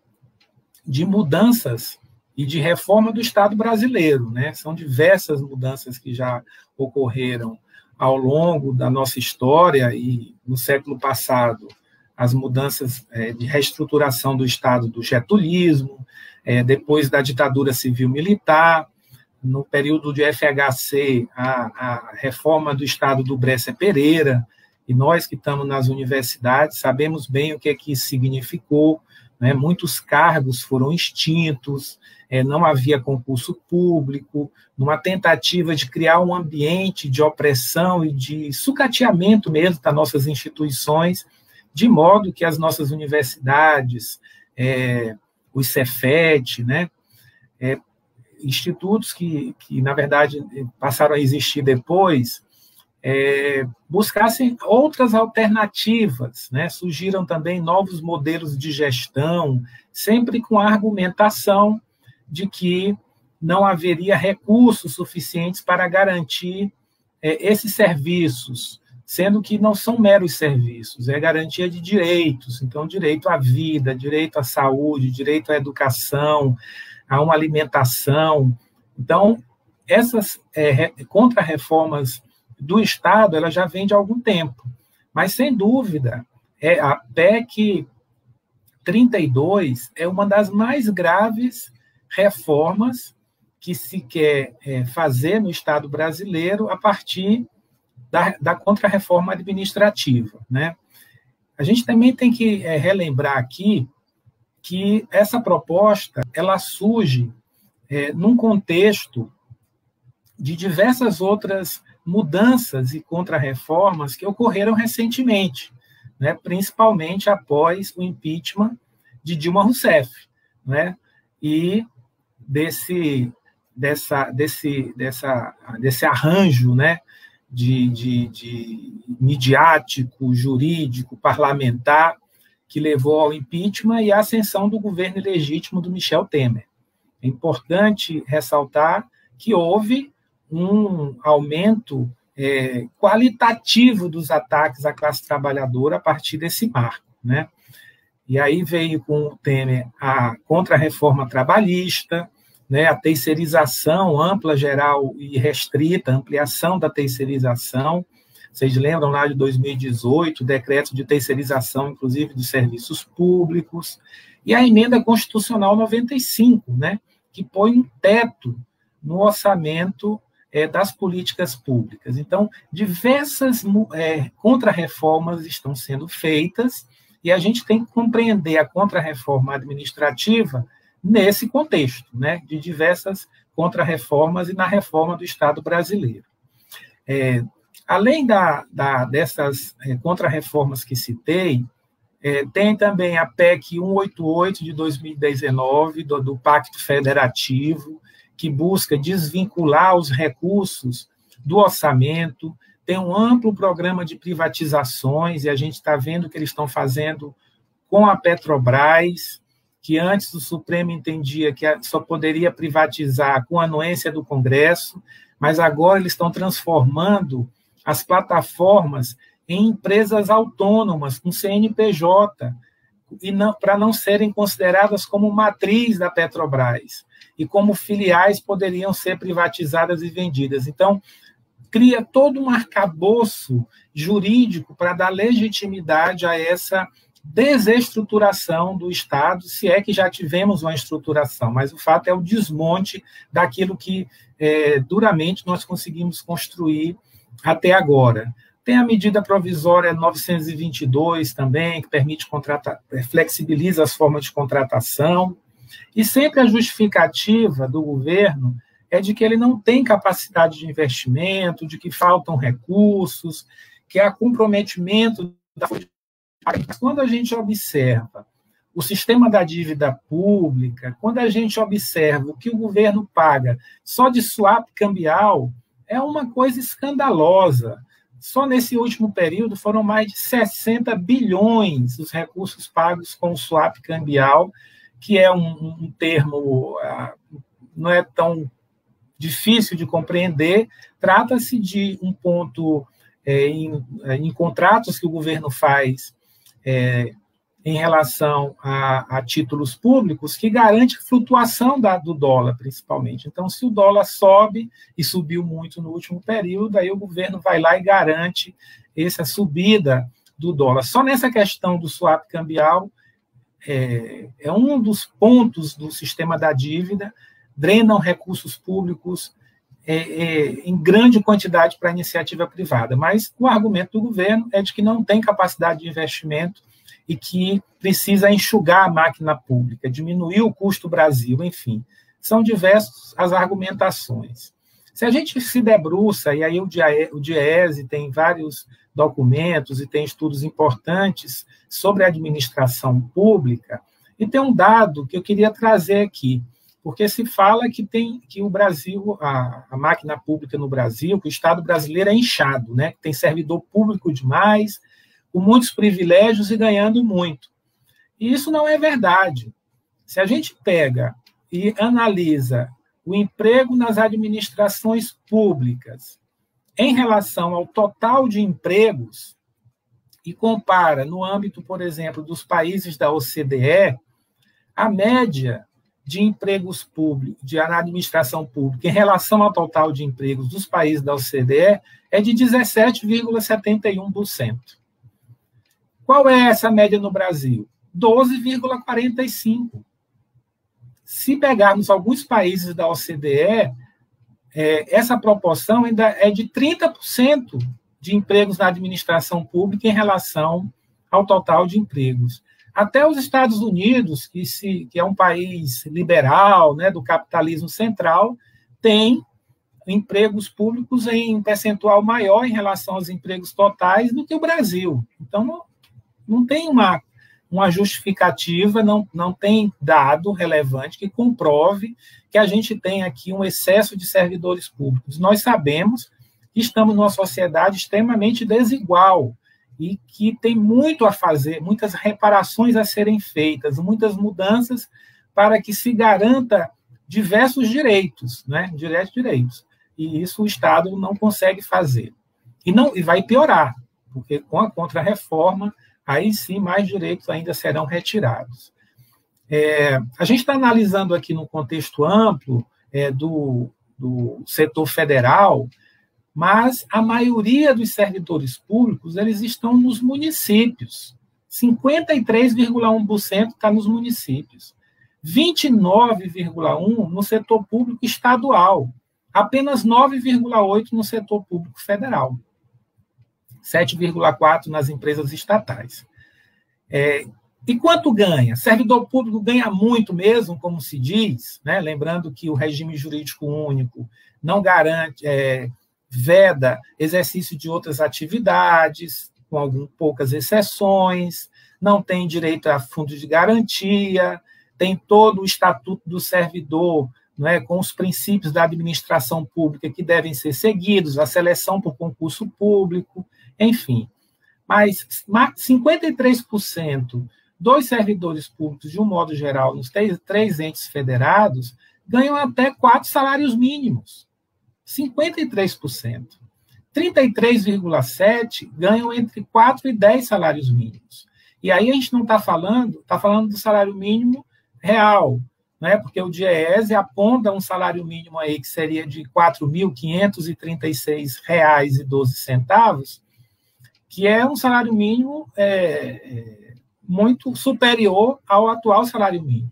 de mudanças e de reforma do Estado brasileiro, né? São diversas mudanças que já ocorreram ao longo da nossa história e no século passado, as mudanças de reestruturação do Estado do getulismo, depois da ditadura civil-militar, no período de FHC, a reforma do Estado do Bresser Pereira, e nós que estamos nas universidades sabemos bem o que é que isso significou, né? Muitos cargos foram extintos, não havia concurso público, numa tentativa de criar um ambiente de opressão e de sucateamento mesmo das nossas instituições, de modo que as nossas universidades, os Cefet, né? Institutos que, na verdade, passaram a existir depois, buscassem outras alternativas, né? Surgiram também novos modelos de gestão, sempre com a argumentação de que não haveria recursos suficientes para garantir esses serviços, sendo que não são meros serviços, é garantia de direitos, então direito à vida, direito à saúde, direito à educação, a uma alimentação. Então, essas contra-reformas do Estado, ela já vem de algum tempo, mas, sem dúvida, a PEC 32 é uma das mais graves reformas que se quer fazer no Estado brasileiro a partir da contra-reforma administrativa, né? A gente também tem que relembrar aqui que essa proposta ela surge num contexto de diversas outras mudanças e contra-reformas que ocorreram recentemente, né, principalmente após o impeachment de Dilma Rousseff, né, e desse arranjo, né, de midiático, jurídico, parlamentar, que levou ao impeachment e à ascensão do governo ilegítimo do Michel Temer. É importante ressaltar que houve um aumento qualitativo dos ataques à classe trabalhadora a partir desse marco, né? E aí veio com o Temer a contra-reforma trabalhista, né, a terceirização ampla, geral e restrita, ampliação da terceirização. Vocês lembram lá de 2018, o decreto de terceirização, inclusive, dos serviços públicos, e a emenda constitucional 95, né, que põe um teto no orçamento das políticas públicas. Então, diversas contra-reformas estão sendo feitas, e a gente tem que compreender a contra-reforma administrativa nesse contexto, né, de diversas contra-reformas e na reforma do Estado brasileiro. Além dessas contra-reformas que citei, tem também a PEC 188 de 2019, do Pacto Federativo, que busca desvincular os recursos do orçamento, tem um amplo programa de privatizações, e a gente está vendo o que eles estão fazendo com a Petrobras, que antes o Supremo entendia que só poderia privatizar com a anuência do Congresso, mas agora eles estão transformando as plataformas em empresas autônomas, com CNPJ, para não serem consideradas como matriz da Petrobras, e como filiais poderiam ser privatizadas e vendidas. Então, cria todo um arcabouço jurídico para dar legitimidade a essa desestruturação do Estado, se é que já tivemos uma estruturação, mas o fato é o desmonte daquilo que duramente nós conseguimos construir até agora. Tem a medida provisória 922 também, que permite flexibiliza as formas de contratação, e sempre a justificativa do governo é de que ele não tem capacidade de investimento, de que faltam recursos, que há comprometimento da... Quando a gente observa o sistema da dívida pública, quando a gente observa o que o governo paga só de swap cambial, é uma coisa escandalosa. Só nesse último período foram mais de 60 bilhões os recursos pagos com o swap cambial, que é um termo não é tão difícil de compreender. Trata-se de um ponto em contratos que o governo faz em relação a títulos públicos, que garante a flutuação do dólar, principalmente. Então, se o dólar sobe, e subiu muito no último período, aí o governo vai lá e garante essa subida do dólar. Só nessa questão do swap cambial, é um dos pontos do sistema da dívida, drenam recursos públicos em grande quantidade para a iniciativa privada. Mas o argumento do governo é de que não tem capacidade de investimento e que precisa enxugar a máquina pública, diminuir o custo Brasil, enfim. São diversas as argumentações. Se a gente se debruça, e aí o DIEESE tem vários documentos e tem estudos importantes sobre a administração pública, e tem um dado que eu queria trazer aqui, porque se fala que o Brasil, a máquina pública no Brasil, que o Estado brasileiro é inchado, né? Tem servidor público demais, com muitos privilégios e ganhando muito. E isso não é verdade. Se a gente pega e analisa o emprego nas administrações públicas em relação ao total de empregos e compara no âmbito, por exemplo, dos países da OCDE, a média de empregos públicos, de administração pública, em relação ao total de empregos dos países da OCDE, é de 17,71%. Qual é essa média no Brasil? 12,45%. Se pegarmos alguns países da OCDE, essa proporção ainda é de 30% de empregos na administração pública em relação ao total de empregos. Até os Estados Unidos, que é um país liberal, né, do capitalismo central, tem empregos públicos em um percentual maior em relação aos empregos totais do que o Brasil. Então, não tem uma justificativa, não tem dado relevante que comprove que a gente tem aqui um excesso de servidores públicos. Nós sabemos que estamos numa sociedade extremamente desigual e que tem muito a fazer, muitas reparações a serem feitas, muitas mudanças para que se garanta diversos direitos, né? Direitos. E isso o Estado não consegue fazer. E vai piorar, porque com a contra-reforma, aí sim mais direitos ainda serão retirados. A gente está analisando aqui no contexto amplo do setor federal, mas a maioria dos servidores públicos eles estão nos municípios. 53,1% está nos municípios. 29,1% no setor público estadual. Apenas 9,8% no setor público federal. 7,4% nas empresas estatais. E quanto ganha? Servidor público ganha muito mesmo, como se diz, né? Lembrando que o regime jurídico único não garante, veda exercício de outras atividades, com poucas exceções, não tem direito a fundo de garantia, tem todo o estatuto do servidor, né, com os princípios da administração pública que devem ser seguidos, a seleção por concurso público, enfim. Mas 53% dos servidores públicos, de um modo geral, nos três entes federados, ganham até 4 salários mínimos. 53%. 33,7% ganham entre 4 e 10 salários mínimos. E aí a gente não está falando do salário mínimo real, né? Porque o DIEESE aponta um salário mínimo aí que seria de R$ 4.536,12, que é um salário mínimo muito superior ao atual salário mínimo.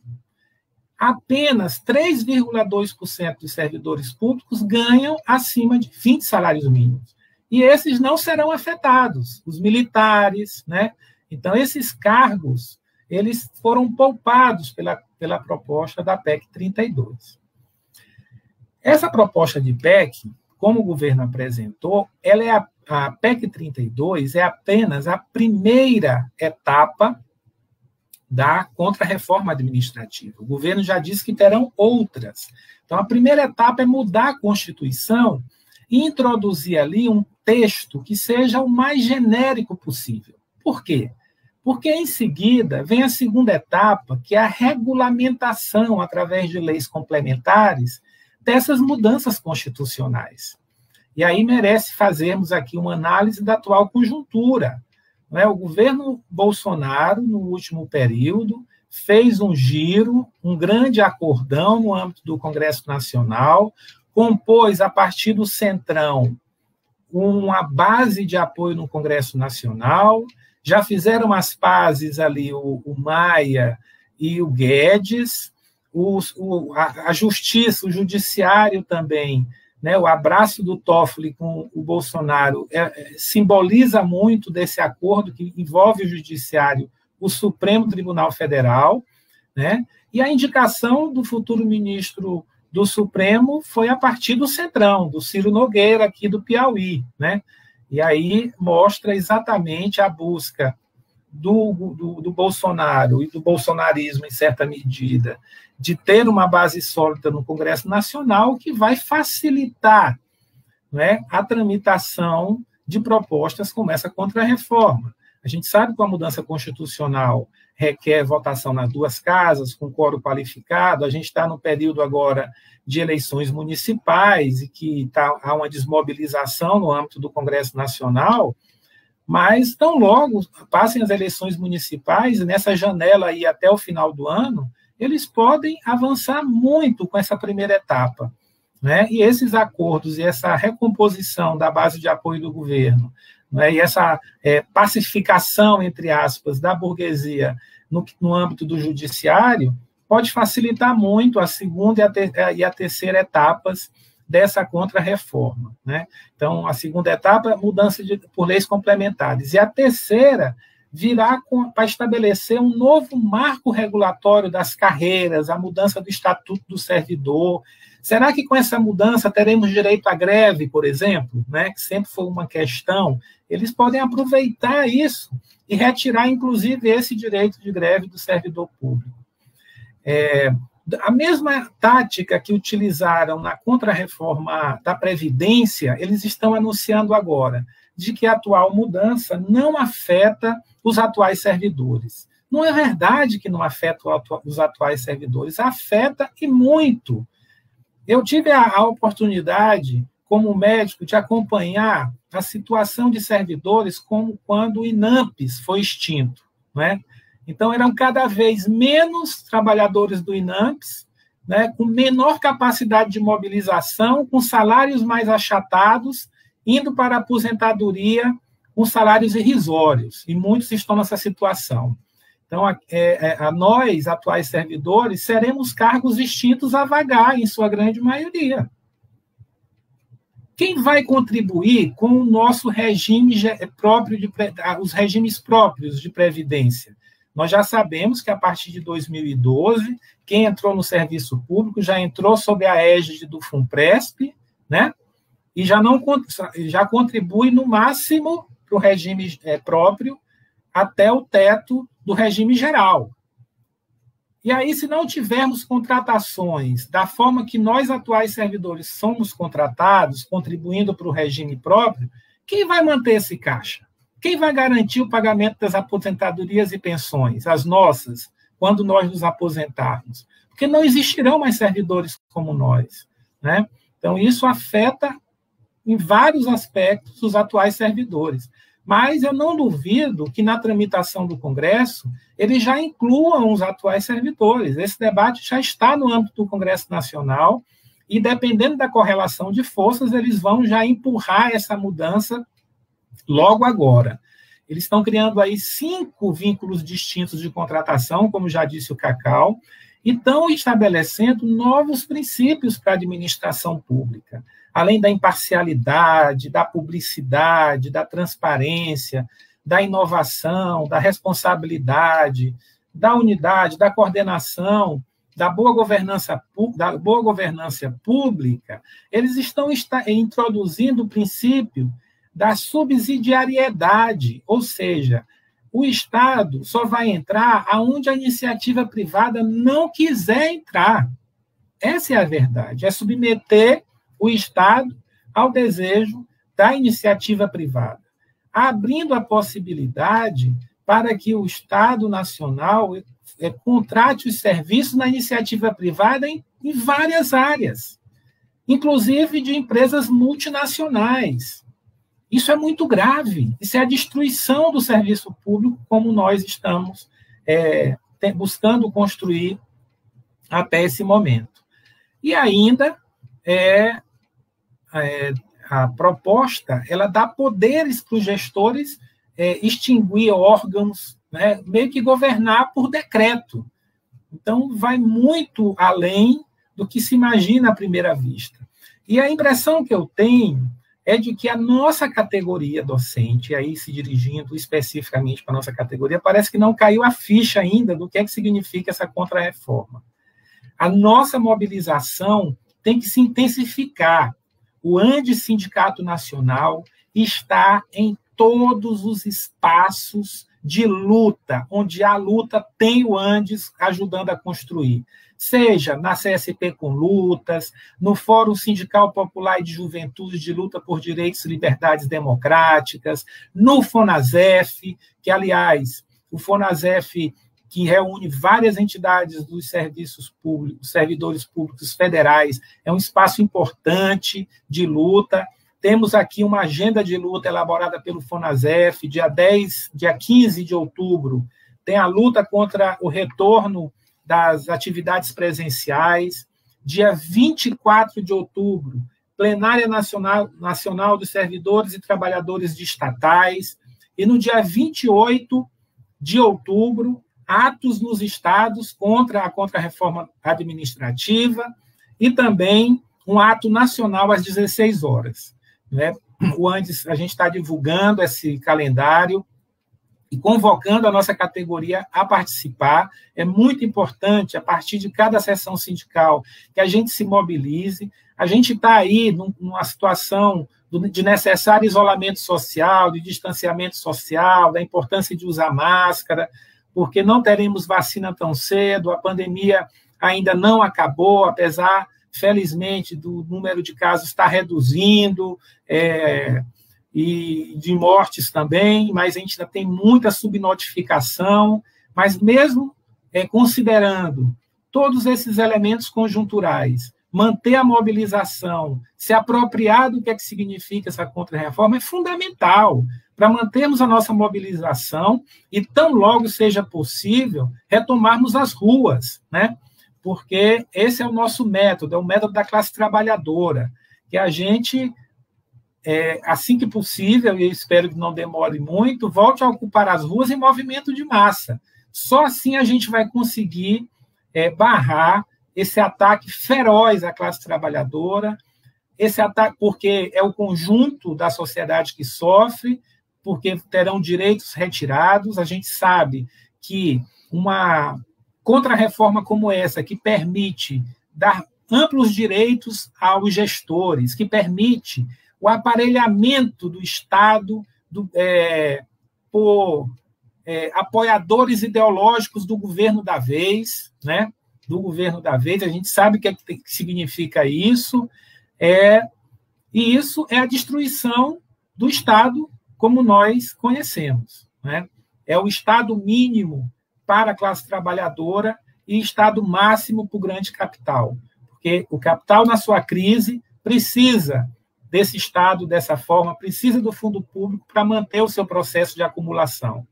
Apenas 3,2% dos servidores públicos ganham acima de 20 salários mínimos. e esses não serão afetados, os militares, né? Então, esses cargos, eles foram poupados pela proposta da PEC 32. Essa proposta de PEC, como o governo apresentou, ela é a PEC 32 é apenas a primeira etapa da contra-reforma administrativa. O governo já disse que terão outras. Então, a primeira etapa é mudar a Constituição e introduzir ali um texto que seja o mais genérico possível. Por quê? Porque, em seguida, vem a segunda etapa, que é a regulamentação, através de leis complementares, dessas mudanças constitucionais. E aí merece fazermos aqui uma análise da atual conjuntura. Não é? O governo Bolsonaro, no último período, fez um giro, um grande acordão no âmbito do Congresso Nacional, compôs, a partir do Centrão, uma base de apoio no Congresso Nacional, já fizeram as pazes ali o Maia e o Guedes, a Justiça, o Judiciário também, né, o abraço do Toffoli com o Bolsonaro simboliza muito desse acordo que envolve o Judiciário, o Supremo Tribunal Federal, né, e a indicação do futuro ministro do Supremo foi a partir do Centrão, do Ciro Nogueira, aqui do Piauí, né? E aí mostra exatamente a busca do Bolsonaro e do bolsonarismo, em certa medida, de ter uma base sólida no Congresso Nacional que vai facilitar, né, a tramitação de propostas como essa contra-reforma. A gente sabe que a mudança constitucional requer votação nas duas casas, com quórum qualificado. A gente está no período agora de eleições municipais e que há uma desmobilização no âmbito do Congresso Nacional, mas tão logo passem as eleições municipais, e nessa janela aí até o final do ano, eles podem avançar muito com essa primeira etapa, né? E esses acordos e essa recomposição da base de apoio do governo, né, e essa pacificação, entre aspas, da burguesia no âmbito do judiciário, pode facilitar muito a segunda e a terceira etapas dessa contra-reforma, né? Então, a segunda etapa, mudança por leis complementares. E a terceira virá para estabelecer um novo marco regulatório das carreiras, a mudança do Estatuto do Servidor. Será que com essa mudança teremos direito à greve, por exemplo, né, que sempre foi uma questão? Eles podem aproveitar isso e retirar, inclusive, esse direito de greve do servidor público. A mesma tática que utilizaram na contra-reforma da Previdência, eles estão anunciando agora, de que a atual mudança não afeta os atuais servidores. Não é verdade que não afeta os atuais servidores, afeta e muito. Eu tive a oportunidade, como médico, de acompanhar a situação de servidores como quando o INAMPES foi extinto, né? Então, eram cada vez menos trabalhadores do INAMPES, né, com menor capacidade de mobilização, com salários mais achatados, indo para a aposentadoria com salários irrisórios, e muitos estão nessa situação. Então, nós, atuais servidores, seremos cargos extintos a vagar, em sua grande maioria. Quem vai contribuir com o nosso regime próprio, os regimes próprios de previdência? Nós já sabemos que, a partir de 2012, quem entrou no serviço público já entrou sob a égide do FUNPRESP, né? E já contribui, no máximo, para o regime próprio, até o teto do regime geral. E aí, se não tivermos contratações da forma que nós, atuais servidores, somos contratados, contribuindo para o regime próprio, quem vai manter esse caixa? Quem vai garantir o pagamento das aposentadorias e pensões, as nossas, quando nós nos aposentarmos? Porque não existirão mais servidores como nós, né? Então, isso afeta em vários aspectos os atuais servidores. Mas eu não duvido que, na tramitação do Congresso, eles já incluam os atuais servidores. Esse debate já está no âmbito do Congresso Nacional e, dependendo da correlação de forças, eles vão já empurrar essa mudança logo agora. Eles estão criando aí 5 vínculos distintos de contratação, como já disse o Cacau, e estão estabelecendo novos princípios para a administração pública, além da imparcialidade, da publicidade, da transparência, da inovação, da responsabilidade, da unidade, da coordenação, da boa governança pública. Eles estão introduzindo o princípio da subsidiariedade, ou seja, o Estado só vai entrar aonde a iniciativa privada não quiser entrar. Essa é a verdade, é submeter o Estado ao desejo da iniciativa privada, abrindo a possibilidade para que o Estado Nacional contrate os serviços na iniciativa privada em várias áreas, inclusive de empresas multinacionais. Isso é muito grave, isso é a destruição do serviço público, como nós estamos buscando construir até esse momento. E ainda, a proposta, ela dá poderes para os gestores extinguir órgãos, né, meio que governar por decreto. Então, vai muito além do que se imagina à primeira vista. E a impressão que eu tenho é de que a nossa categoria docente, aí se dirigindo especificamente para a nossa categoria, parece que não caiu a ficha ainda do que significa essa contrarreforma. A nossa mobilização tem que se intensificar. O ANDES Sindicato Nacional está em todos os espaços de luta, onde a luta tem o ANDES ajudando a construir. Seja na CSP com lutas, no Fórum Sindical Popular e de Juventude de Luta por Direitos e Liberdades Democráticas, no FONASEF, que, aliás, o FONASEF, que reúne várias entidades dos serviços públicos, servidores públicos federais, é um espaço importante de luta. Temos aqui uma agenda de luta elaborada pelo FONASEF, dia 15 de outubro, tem a luta contra o retorno das atividades presenciais. Dia 24 de outubro, plenária nacional dos servidores e trabalhadores de estatais. E no dia 28 de outubro, atos nos estados contra a contrarreforma administrativa e também um ato nacional às 16 horas. Né? O ANDES, a gente está divulgando esse calendário e convocando a nossa categoria a participar. É muito importante, a partir de cada sessão sindical, que a gente se mobilize. A gente está aí numa situação de necessário isolamento social, de distanciamento social, da importância de usar máscara, porque não teremos vacina tão cedo, a pandemia ainda não acabou, apesar, felizmente, do número de casos estar reduzindo, e de mortes também, mas a gente ainda tem muita subnotificação, mas mesmo considerando todos esses elementos conjunturais, manter a mobilização, se apropriar do que significa essa contrarreforma é fundamental para mantermos a nossa mobilização e, tão logo seja possível, retomarmos as ruas, né? Porque esse é o nosso método, é o método da classe trabalhadora, que a gente, assim que possível, e eu espero que não demore muito, volte a ocupar as ruas em movimento de massa. Só assim a gente vai conseguir barrar esse ataque feroz à classe trabalhadora, esse ataque porque é o conjunto da sociedade que sofre, porque terão direitos retirados. A gente sabe que uma contrarreforma como essa, que permite dar amplos direitos aos gestores, que permite o aparelhamento do Estado por apoiadores ideológicos do governo da vez, né? Do governo da vez, a gente sabe o que significa isso, e isso é a destruição do Estado como nós conhecemos, né? É o Estado mínimo para a classe trabalhadora e Estado máximo para o grande capital, porque o capital, na sua crise, precisa desse Estado dessa forma, precisa do fundo público para manter o seu processo de acumulação.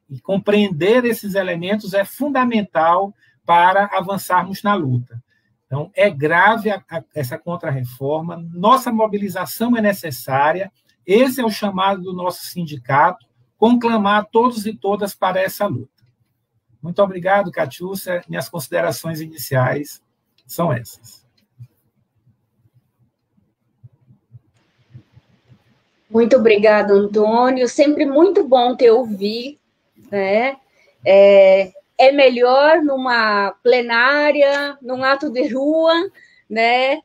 E compreender esses elementos é fundamental para avançarmos na luta. Então, é grave essa contrarreforma, nossa mobilização é necessária, esse é o chamado do nosso sindicato, conclamar todos e todas para essa luta. Muito obrigado, Catiúcia. Minhas considerações iniciais são essas. Muito obrigada, Antônio. Sempre muito bom te ouvir, né? É melhor numa plenária, num ato de rua, né?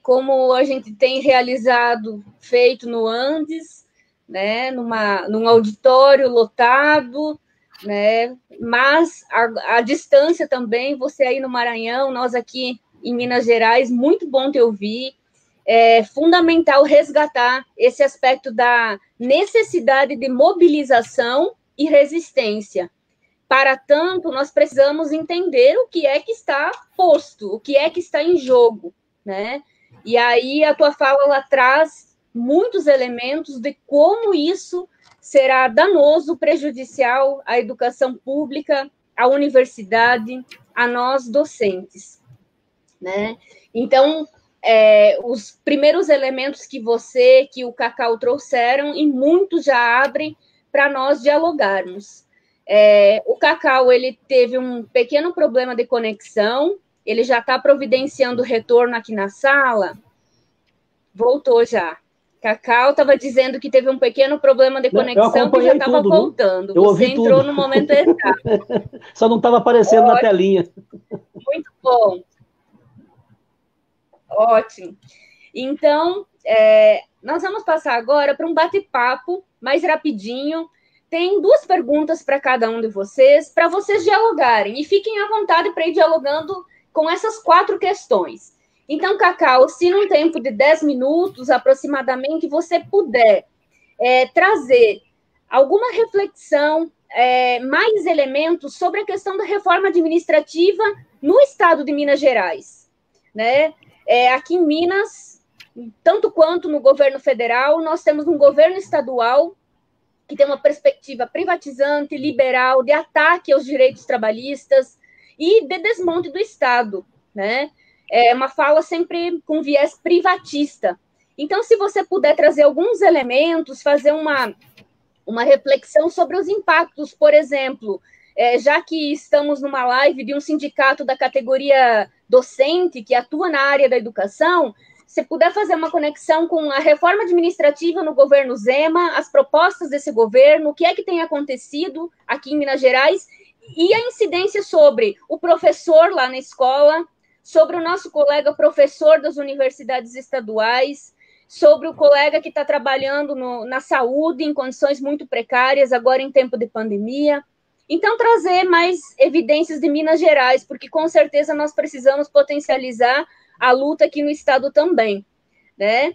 Como a gente tem realizado, feito no Andes, né? Num auditório lotado, né? Mas a distância também, você aí no Maranhão, nós aqui em Minas Gerais, muito bom te ouvir. É fundamental resgatar esse aspecto da necessidade de mobilização e resistência. Para tanto, nós precisamos entender o que é que está posto, o que é que está em jogo, né? E aí a tua fala ela traz muitos elementos de como isso será danoso, prejudicial à educação pública, à universidade, a nós docentes, né? Então, os primeiros elementos que o Cacau trouxeram, e muitos já abrem para nós dialogarmos. O Cacau, ele teve um pequeno problema de conexão, ele já está providenciando retorno aqui na sala. Voltou já. Cacau estava dizendo que teve um pequeno problema de conexão que já estava voltando. Você entrou tudo no momento exato. Só não estava aparecendo na telinha. Muito bom. Ótimo. Então, nós vamos passar agora para um bate-papo mais rapidinho. Tem 2 perguntas para cada um de vocês, para vocês dialogarem. E fiquem à vontade para ir dialogando com essas 4 questões. Então, Cacau, se num tempo de 10 minutos, aproximadamente, você puder trazer alguma reflexão, mais elementos sobre a questão da reforma administrativa no estado de Minas Gerais, né? Aqui em Minas, tanto quanto no governo federal, nós temos um governo estadual que tem uma perspectiva privatizante, liberal, de ataque aos direitos trabalhistas e de desmonte do Estado, né? É uma fala sempre com viés privatista. Então, se você puder trazer alguns elementos, fazer uma reflexão sobre os impactos, por exemplo, já que estamos numa live de um sindicato da categoria docente, que atua na área da educação, se puder fazer uma conexão com a reforma administrativa no governo Zema, as propostas desse governo, o que é que tem acontecido aqui em Minas Gerais, e a incidência sobre o professor lá na escola, sobre o nosso colega professor das universidades estaduais, sobre o colega que está trabalhando na saúde em condições muito precárias, agora em tempo de pandemia. Então, trazer mais evidências de Minas Gerais, porque com certeza nós precisamos potencializar a luta aqui no estado também, né?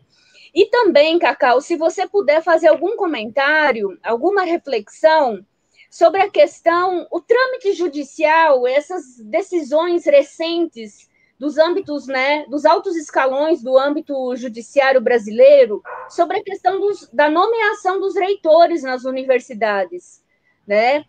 E também, Cacau, se você puder fazer algum comentário, alguma reflexão sobre a questão, o trâmite judicial, essas decisões recentes dos âmbitos, né, dos altos escalões do âmbito judiciário brasileiro, sobre a questão da nomeação dos reitores nas universidades, né?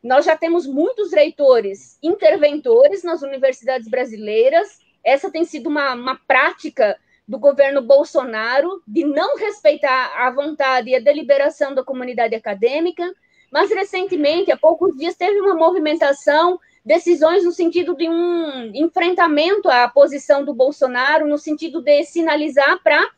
Nós já temos muitos reitores interventores nas universidades brasileiras. Essa tem sido uma prática do governo Bolsonaro de não respeitar a vontade e a deliberação da comunidade acadêmica, mas recentemente, há poucos dias, teve uma movimentação, decisões no sentido de um enfrentamento à posição do Bolsonaro, no sentido de sinalizar para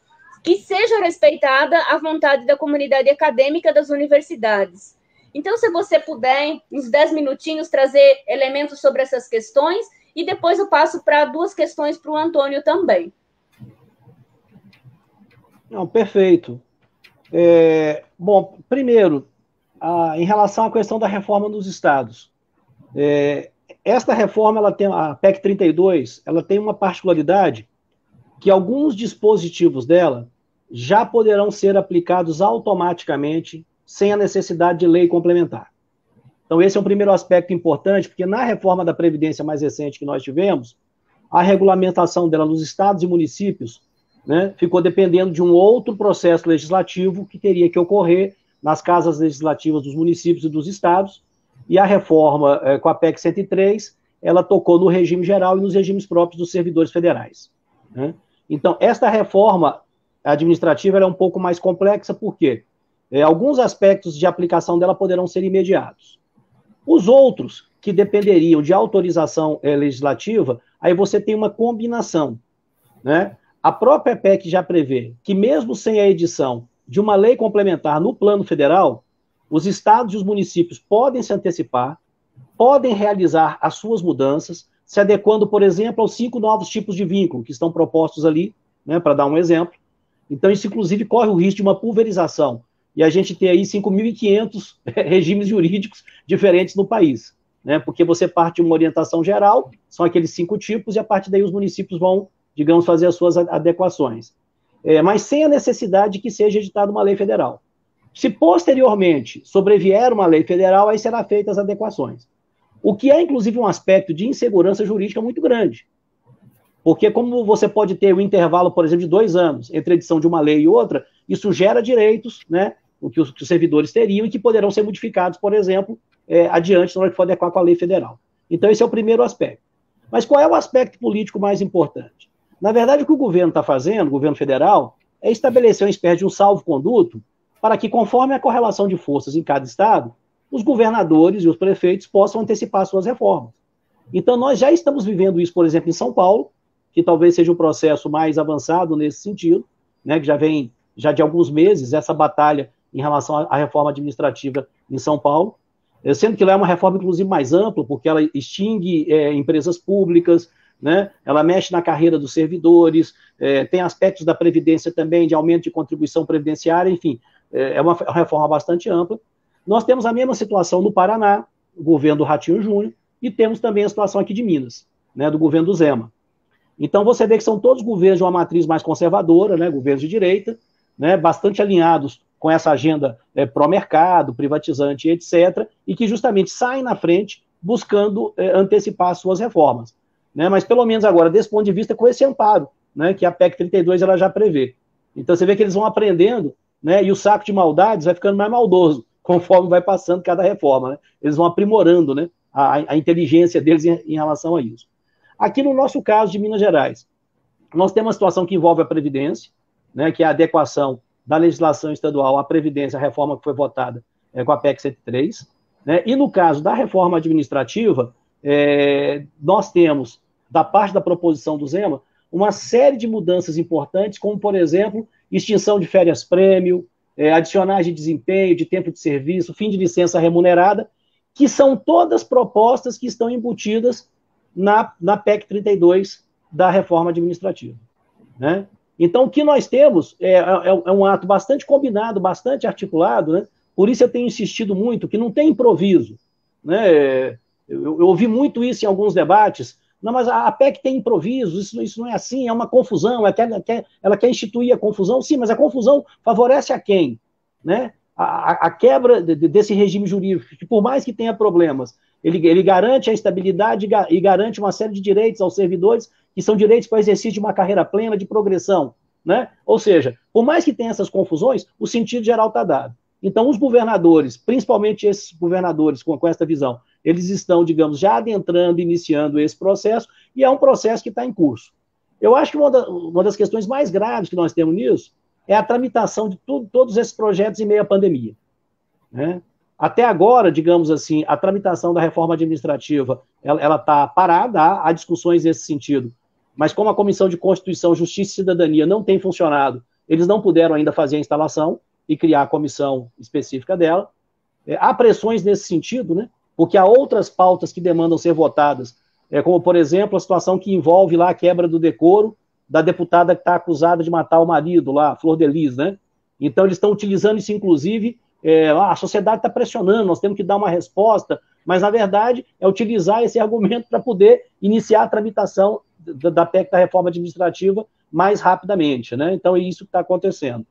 que seja respeitada a vontade da comunidade acadêmica das universidades. Então, se você puder, uns 10 minutinhos, trazer elementos sobre essas questões, e depois eu passo para 2 questões para o Antônio também. Não, perfeito. Bom, primeiro, em relação à questão da reforma nos estados. Esta reforma, ela tem, a PEC 32, ela tem uma particularidade que alguns dispositivos dela já poderão ser aplicados automaticamente sem a necessidade de lei complementar. Então, esse é o primeiro aspecto importante, porque na reforma da Previdência mais recente que nós tivemos, a regulamentação dela nos estados e municípios, né, ficou dependendo de um outro processo legislativo que teria que ocorrer nas casas legislativas dos municípios e dos estados, e a reforma com a PEC 103, ela tocou no regime geral e nos regimes próprios dos servidores federais, né? Então, esta reforma administrativa é um pouco mais complexa, por quê? Alguns aspectos de aplicação dela poderão ser imediatos. Os outros, que dependeriam de autorização legislativa, aí você tem uma combinação, né? A própria PEC já prevê que, mesmo sem a edição de uma lei complementar no plano federal, os estados e os municípios podem se antecipar, podem realizar as suas mudanças, se adequando, por exemplo, aos 5 novos tipos de vínculo que estão propostos ali, né, para dar um exemplo. Então, isso, inclusive, corre o risco de uma pulverização, e a gente tem aí 5.500 regimes jurídicos diferentes no país, né, porque você parte de uma orientação geral, são aqueles 5 tipos, e a partir daí os municípios vão, digamos, fazer as suas adequações. Mas sem a necessidade de que seja editada uma lei federal. Se posteriormente sobrevier uma lei federal, aí serão feitas as adequações. O que é, inclusive, um aspecto de insegurança jurídica muito grande. Porque como você pode ter um intervalo, por exemplo, de 2 anos entre a edição de uma lei e outra, isso gera direitos, né, o que os servidores teriam e que poderão ser modificados, por exemplo, adiante, na hora que for adequar com a lei federal. Então, esse é o primeiro aspecto. Mas qual é o aspecto político mais importante? Na verdade, o que o governo está fazendo, o governo federal, é estabelecer uma espécie de um salvo-conduto para que, conforme a correlação de forças em cada estado, os governadores e os prefeitos possam antecipar suas reformas. Então, nós já estamos vivendo isso, por exemplo, em São Paulo, que talvez seja um processo mais avançado nesse sentido, né, que já vem de alguns meses essa batalha em relação à reforma administrativa em São Paulo, sendo que lá é uma reforma, inclusive, mais ampla, porque ela extingue empresas públicas, né? Ela mexe na carreira dos servidores, tem aspectos da Previdência também, de aumento de contribuição previdenciária, enfim, é uma reforma bastante ampla. Nós temos a mesma situação no Paraná, o governo do Ratinho Júnior, e temos também a situação aqui de Minas, né, do governo do Zema. Então, você vê que são todos governos de uma matriz mais conservadora, né, governos de direita, né, bastante alinhados com essa agenda pró-mercado, privatizante, etc., e que justamente saem na frente buscando antecipar suas reformas. Né, mas, pelo menos agora, desse ponto de vista, com esse amparo, né, que a PEC 32 ela já prevê. Então, você vê que eles vão aprendendo, né, e o saco de maldades vai ficando mais maldoso, conforme vai passando cada reforma. Né? Eles vão aprimorando, né, a inteligência deles em relação a isso. Aqui no nosso caso de Minas Gerais, nós temos uma situação que envolve a Previdência, né, que é a adequação da legislação estadual à Previdência, a reforma que foi votada com a PEC 103, né, e no caso da reforma administrativa, nós temos, da parte da proposição do Zema, uma série de mudanças importantes, como, por exemplo, extinção de férias-prêmio, adicionais de desempenho, de tempo de serviço, fim de licença remunerada, que são todas propostas que estão embutidas na PEC 32 da reforma administrativa. Né? Então, o que nós temos é um ato bastante combinado, bastante articulado, né? Por isso eu tenho insistido muito que não tem improviso. Né? Eu ouvi muito isso em alguns debates. Não, mas a PEC tem improviso, isso não é assim, é uma confusão, ela quer instituir a confusão, sim, mas a confusão favorece a quem? Né? A quebra desse regime jurídico, que por mais que tenha problemas, ele garante a estabilidade e garante uma série de direitos aos servidores, que são direitos para o exercício de uma carreira plena, de progressão. Né? Ou seja, por mais que tenha essas confusões, o sentido geral está dado. Então, os governadores, principalmente esses governadores com essa visão, eles estão, digamos, já adentrando, iniciando esse processo, e é um processo que está em curso. Eu acho que uma das questões mais graves que nós temos nisso é a tramitação de todos esses projetos em meio à pandemia. Né? Até agora, digamos assim, a tramitação da reforma administrativa, ela está parada, há discussões nesse sentido, mas como a Comissão de Constituição, Justiça e Cidadania não tem funcionado, eles não puderam ainda fazer a instalação e criar a comissão específica dela. Há pressões nesse sentido, né? Porque há outras pautas que demandam ser votadas, como, por exemplo, a situação que envolve lá a quebra do decoro da deputada que está acusada de matar o marido lá, Flor de Lis, né? Então, eles estão utilizando isso, inclusive, a sociedade está pressionando, nós temos que dar uma resposta, mas, na verdade, é utilizar esse argumento para poder iniciar a tramitação da PEC da reforma administrativa mais rapidamente, né? Então, é isso que está acontecendo.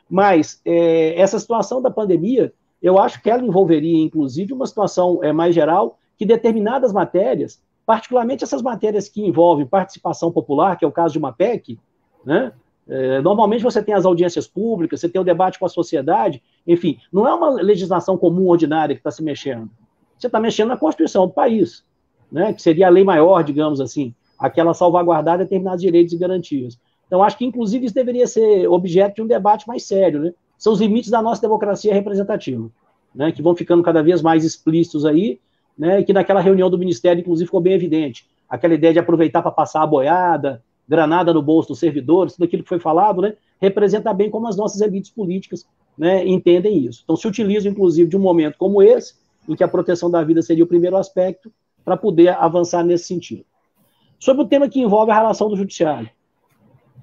Mas essa situação da pandemia, eu acho que ela envolveria, inclusive, uma situação mais geral, que determinadas matérias, particularmente essas matérias que envolvem participação popular, que é o caso de uma PEC, né? Normalmente você tem as audiências públicas, você tem o debate com a sociedade, enfim, não é uma legislação comum ordinária que está se mexendo. Você está mexendo na Constituição do país, né? Que seria a lei maior, digamos assim, aquela salvaguardar determinados direitos e garantias. Então, acho que, inclusive, isso deveria ser objeto de um debate mais sério, né? São os limites da nossa democracia representativa, né? Que vão ficando cada vez mais explícitos aí, né, e que naquela reunião do Ministério, inclusive, ficou bem evidente. Aquela ideia de aproveitar para passar a boiada, granada no bolso dos servidores, tudo aquilo que foi falado, né, representa bem como as nossas elites políticas, né, entendem isso. Então, se utiliza, inclusive, de um momento como esse, em que a proteção da vida seria o primeiro aspecto, para poder avançar nesse sentido. Sobre o tema que envolve a relação do judiciário.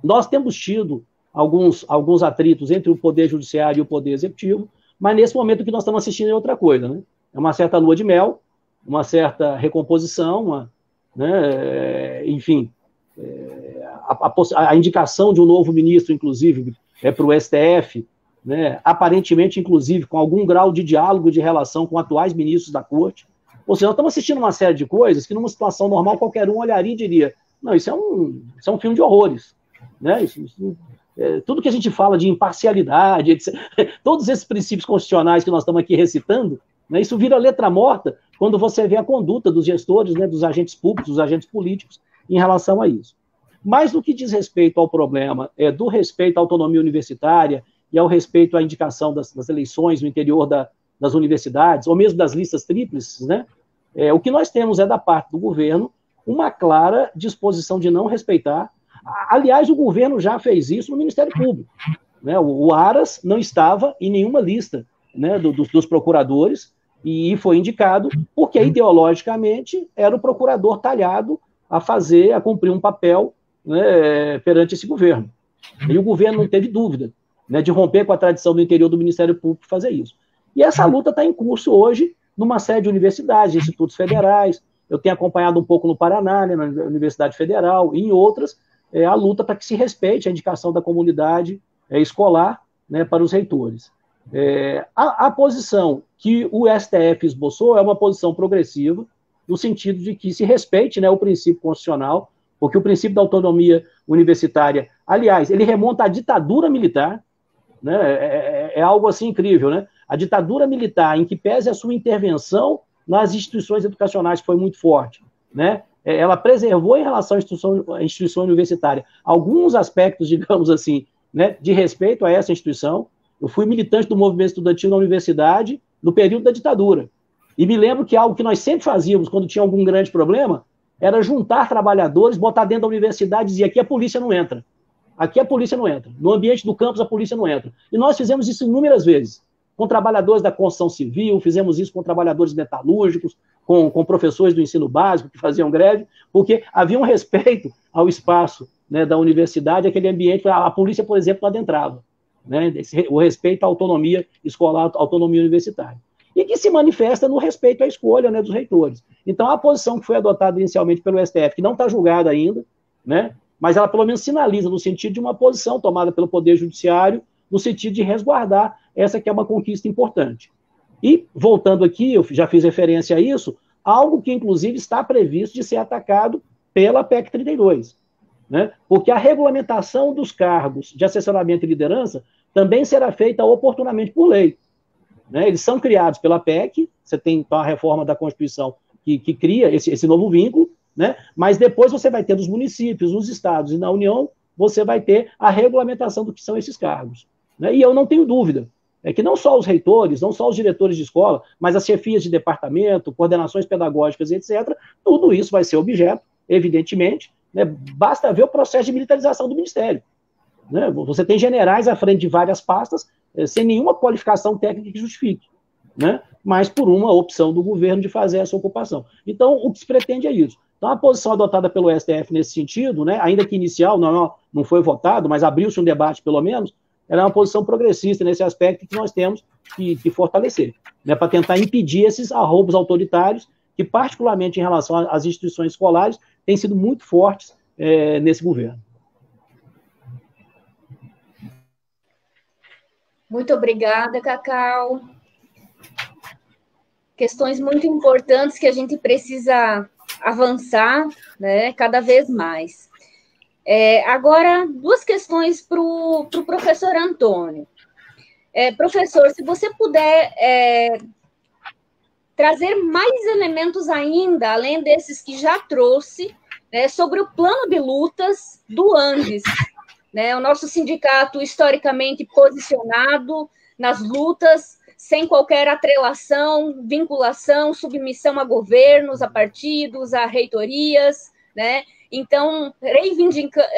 Nós temos tido alguns atritos entre o Poder Judiciário e o Poder Executivo, mas nesse momento o que nós estamos assistindo é outra coisa, né? É uma certa lua de mel, uma certa recomposição, né? Enfim, a indicação de um novo ministro, inclusive, para o STF, né? Aparentemente, inclusive, com algum grau de diálogo de relação com atuais ministros da Corte. Ou seja, nós estamos assistindo uma série de coisas que, numa situação normal, qualquer um olharia e diria: não, isso é um filme de horrores. Né? Tudo que a gente fala de imparcialidade, etc., todos esses princípios constitucionais que nós estamos aqui recitando, né, isso vira letra morta quando você vê a conduta dos gestores, né, dos agentes públicos, dos agentes políticos, em relação a isso. Mas no que diz respeito ao problema do respeito à autonomia universitária e ao respeito à indicação das eleições no interior das universidades, ou mesmo das listas tríplices, né, o que nós temos da parte do governo uma clara disposição de não respeitar. Aliás, o governo já fez isso no Ministério Público. Né? O Aras não estava em nenhuma lista, né, dos procuradores e foi indicado porque, ideologicamente, era o procurador talhado a cumprir um papel, né, perante esse governo. E o governo não teve dúvida, né, de romper com a tradição do interior do Ministério Público fazer isso. E essa luta está em curso hoje numa série de universidades, institutos federais. Eu tenho acompanhado um pouco no Paraná, né, na Universidade Federal, e em outras, a luta para que se respeite a indicação da comunidade escolar, né, para os reitores. A posição que o STF esboçou é uma posição progressiva, no sentido de que se respeite, né, o princípio constitucional, porque o princípio da autonomia universitária, aliás, ele remonta à ditadura militar, né, é algo assim incrível, né? A ditadura militar, em que pese a sua intervenção nas instituições educacionais, que foi muito forte, né? Ela preservou em relação à instituição universitária alguns aspectos, digamos assim, né, de respeito a essa instituição. Eu fui militante do movimento estudantil na universidade no período da ditadura. E me lembro que algo que nós sempre fazíamos quando tinha algum grande problema era juntar trabalhadores, botar dentro da universidade e dizer: aqui a polícia não entra. Aqui a polícia não entra. No ambiente do campus a polícia não entra. E nós fizemos isso inúmeras vezes. Com trabalhadores da construção civil, fizemos isso com trabalhadores metalúrgicos, com professores do ensino básico que faziam greve, porque havia um respeito ao espaço, né, da universidade, aquele ambiente. A polícia, por exemplo, não adentrava. Né, o respeito à autonomia escolar, à autonomia universitária. E que se manifesta no respeito à escolha, né, dos reitores. Então, a posição que foi adotada inicialmente pelo STF, que não está julgada ainda, né, mas ela pelo menos sinaliza no sentido de uma posição tomada pelo Poder Judiciário, no sentido de resguardar essa que é uma conquista importante. E, voltando aqui, eu já fiz referência a isso, algo que, inclusive, está previsto de ser atacado pela PEC 32, né? Porque a regulamentação dos cargos de assessoramento e liderança também será feita oportunamente por lei. Né? Eles são criados pela PEC, você tem então a reforma da Constituição que cria esse novo vínculo, né? Mas depois você vai ter nos municípios, nos estados e na União, você vai ter a regulamentação do que são esses cargos. Né? E eu não tenho dúvida, que não só os reitores, não só os diretores de escola, mas as chefias de departamento, coordenações pedagógicas, etc., tudo isso vai ser objeto, evidentemente, né? Basta ver o processo de militarização do Ministério. Né? Você tem generais à frente de várias pastas, sem nenhuma qualificação técnica que justifique, né? Mas por uma opção do governo de fazer essa ocupação. Então, o que se pretende é isso. Então, a posição adotada pelo STF nesse sentido, né, ainda que inicial, não foi votado, mas abriu-se um debate, pelo menos, ela é uma posição progressista nesse aspecto que nós temos que fortalecer, né, para tentar impedir esses arroubos autoritários que, particularmente em relação às instituições escolares, têm sido muito fortes nesse governo. Muito obrigada, Cacau. Questões muito importantes que a gente precisa avançar, né, cada vez mais. Agora, duas questões para o professor Antônio. Professor, se você puder trazer mais elementos ainda, além desses que já trouxe, né, sobre o plano de lutas do Andes, né, o nosso sindicato historicamente posicionado nas lutas sem qualquer atrelação, vinculação, submissão a governos, a partidos, a reitorias, né? Então,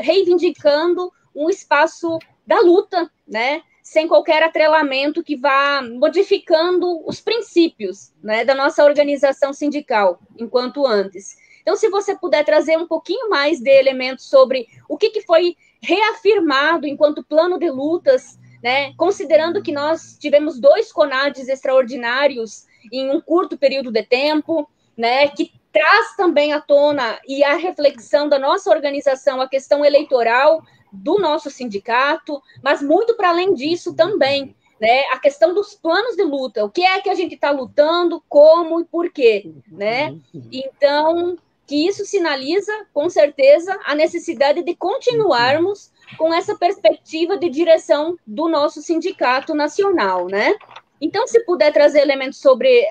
reivindicando um espaço da luta, né? Sem qualquer atrelamento que vá modificando os princípios, né, da nossa organização sindical, enquanto antes. Então, se você puder trazer um pouquinho mais de elementos sobre o que foi reafirmado enquanto plano de lutas, né, considerando que nós tivemos 2 CONADs extraordinários em um curto período de tempo, né, que traz também à tona e à reflexão da nossa organização a questão eleitoral do nosso sindicato, mas muito para além disso também, né, a questão dos planos de luta, o que é que a gente está lutando, como e por quê, né? Então, que isso sinaliza, com certeza, a necessidade de continuarmos com essa perspectiva de direção do nosso sindicato nacional, né? Então, se puder trazer elementos sobre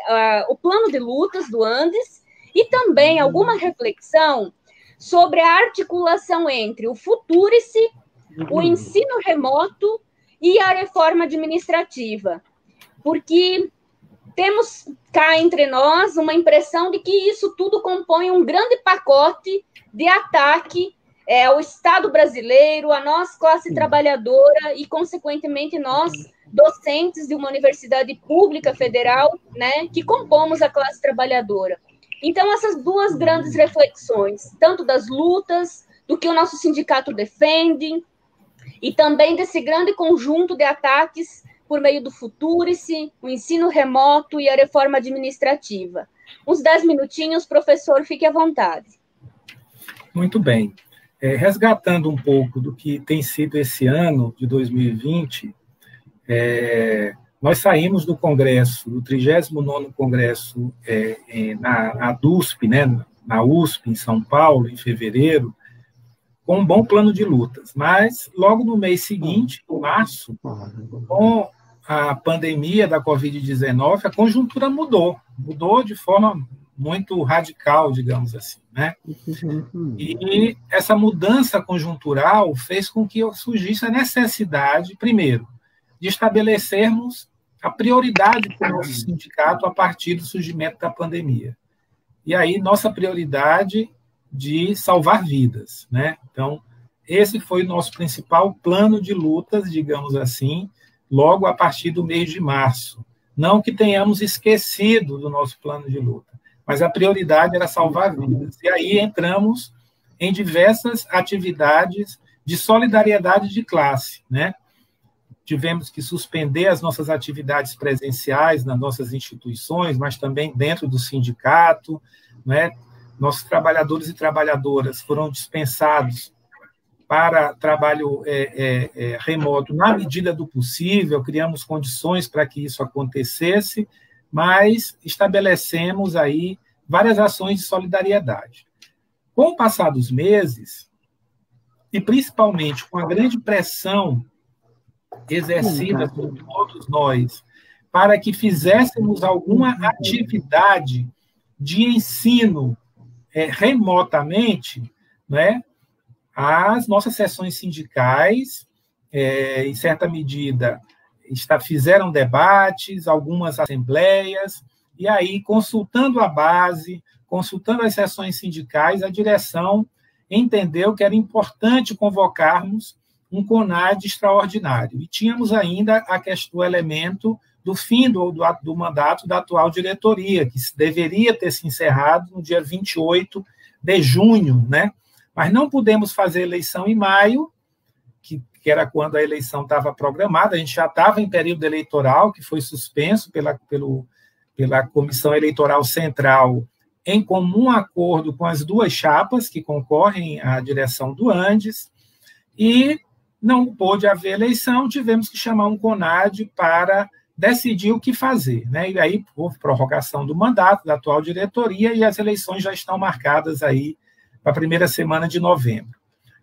o plano de lutas do Andes e também alguma reflexão sobre a articulação entre o Futurice, o ensino remoto e a reforma administrativa, porque temos cá entre nós uma impressão de que isso tudo compõe um grande pacote de ataque ao Estado brasileiro, a nós, classe trabalhadora, e, consequentemente, nós, docentes de uma universidade pública federal, né, que compomos a classe trabalhadora. Então, essas 2 grandes reflexões, tanto das lutas, do que o nosso sindicato defende, e também desse grande conjunto de ataques por meio do Futurice, o ensino remoto e a reforma administrativa. Uns 10 minutinhos, professor, fique à vontade. Muito bem. Resgatando um pouco do que tem sido esse ano de 2020, nós saímos do Congresso, do 39º Congresso na DUSP, né, na USP, em São Paulo, em fevereiro, com um bom plano de lutas. Mas, logo no mês seguinte, em março, com a pandemia da Covid-19, a conjuntura mudou de forma muito radical, digamos assim, né? E essa mudança conjuntural fez com que surgisse a necessidade, primeiro, de estabelecermos a prioridade para o nosso sindicato a partir do surgimento da pandemia. E aí, nossa prioridade de salvar vidas, né? Então, esse foi o nosso principal plano de lutas, digamos assim, logo a partir do mês de março. Não que tenhamos esquecido do nosso plano de luta, mas a prioridade era salvar vidas. E aí entramos em diversas atividades de solidariedade de classe, né? Tivemos que suspender as nossas atividades presenciais nas nossas instituições, mas também dentro do sindicato, né? Nossos trabalhadores e trabalhadoras foram dispensados para trabalho remoto na medida do possível, criamos condições para que isso acontecesse, mas estabelecemos aí várias ações de solidariedade. Com o passar dos meses, e principalmente com a grande pressão exercida por todos nós, para que fizéssemos alguma atividade de ensino remotamente, né? As nossas sessões sindicais, em certa medida, fizeram debates, algumas assembleias, e aí, consultando a base, consultando as sessões sindicais, a direção entendeu que era importante convocarmos um CONAD extraordinário. E tínhamos ainda o elemento do fim do mandato da atual diretoria, que deveria ter se encerrado no dia 28 de junho, né? Mas não pudemos fazer eleição em maio, que era quando a eleição estava programada, a gente já estava em período eleitoral, que foi suspenso pela Comissão Eleitoral Central, em comum acordo com as 2 chapas que concorrem à direção do Andes, e não pôde haver eleição, tivemos que chamar um CONAD para decidir o que fazer, né? E aí houve prorrogação do mandato da atual diretoria e as eleições já estão marcadas aí para a primeira semana de novembro.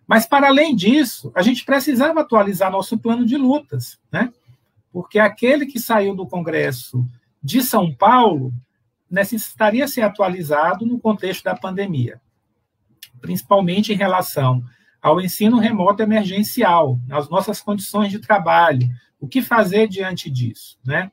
Mas, para além disso, a gente precisava atualizar nosso plano de lutas, né? Porque aquele que saiu do Congresso de São Paulo necessitaria ser atualizado no contexto da pandemia, principalmente em relação ao ensino remoto emergencial, às nossas condições de trabalho, o que fazer diante disso, né?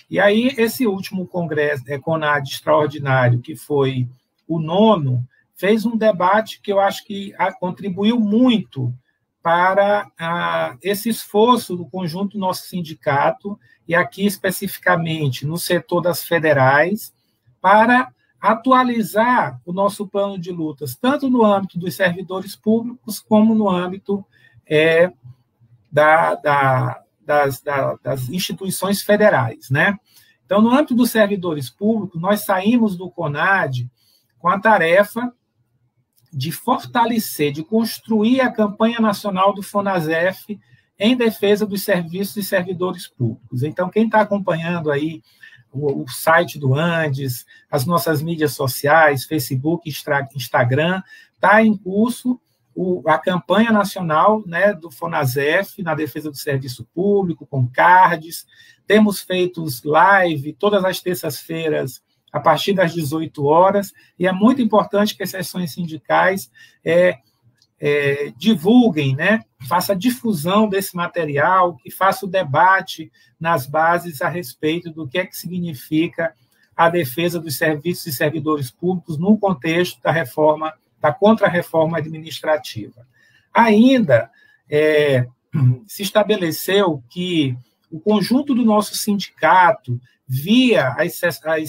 E aí, esse último congresso, CONAD extraordinário, que foi o 9º, fez um debate que eu acho que contribuiu muito para esse esforço do conjunto do nosso sindicato, e aqui especificamente no setor das federais, para atualizar o nosso plano de lutas, tanto no âmbito dos servidores públicos, como no âmbito das instituições federais, né? Então, no âmbito dos servidores públicos, nós saímos do CONAD com a tarefa de fortalecer, de construir a campanha nacional do FONASEF em defesa dos serviços e servidores públicos. Então, quem está acompanhando aí o site do Andes, as nossas mídias sociais, Facebook, Instagram, está em curso a campanha nacional, né, do FONASEF na defesa do serviço público, com cards. Temos feito live todas as terças-feiras, a partir das 18 horas, e é muito importante que as seções sindicais divulguem, né, faça a difusão desse material, que faça o debate nas bases a respeito do que é que significa a defesa dos serviços e servidores públicos no contexto da contra-reforma administrativa. Ainda se estabeleceu que o conjunto do nosso sindicato, via as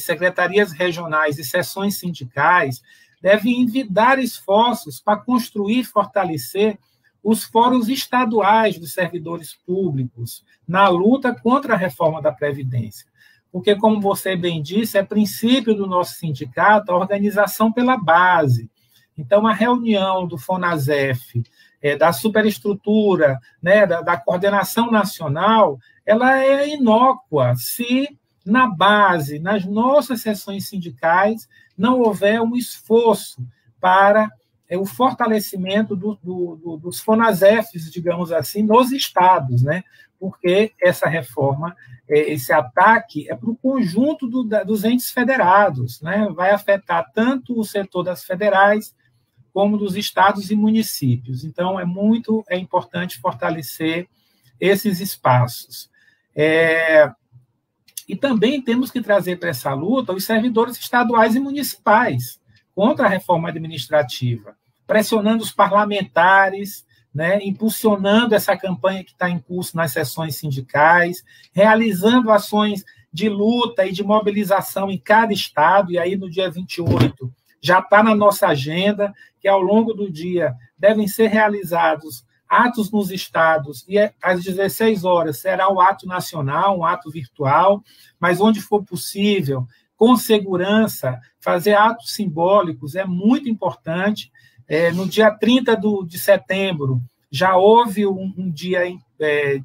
secretarias regionais e seções sindicais, deve envidar esforços para construir e fortalecer os fóruns estaduais dos servidores públicos na luta contra a reforma da Previdência. Porque, como você bem disse, é princípio do nosso sindicato a organização pela base. Então, a reunião do FONASEF, da superestrutura, né, da coordenação nacional, ela é inócua se, na base, nas nossas seções sindicais, não houver um esforço para o fortalecimento dos FONASEFs, digamos assim, nos estados, né? Porque essa reforma, esse ataque é para o conjunto dos entes federados, né? Vai afetar tanto o setor das federais como dos estados e municípios. Então, é importante fortalecer esses espaços. E também temos que trazer para essa luta os servidores estaduais e municipais contra a reforma administrativa, pressionando os parlamentares, né, impulsionando essa campanha que está em curso nas seções sindicais, realizando ações de luta e de mobilização em cada estado, e aí no dia 28 já está na nossa agenda, que ao longo do dia devem ser realizados atos nos estados, e às 16 horas será o ato nacional, um ato virtual, mas onde for possível, com segurança, fazer atos simbólicos é muito importante. No dia 30 de setembro, já houve um dia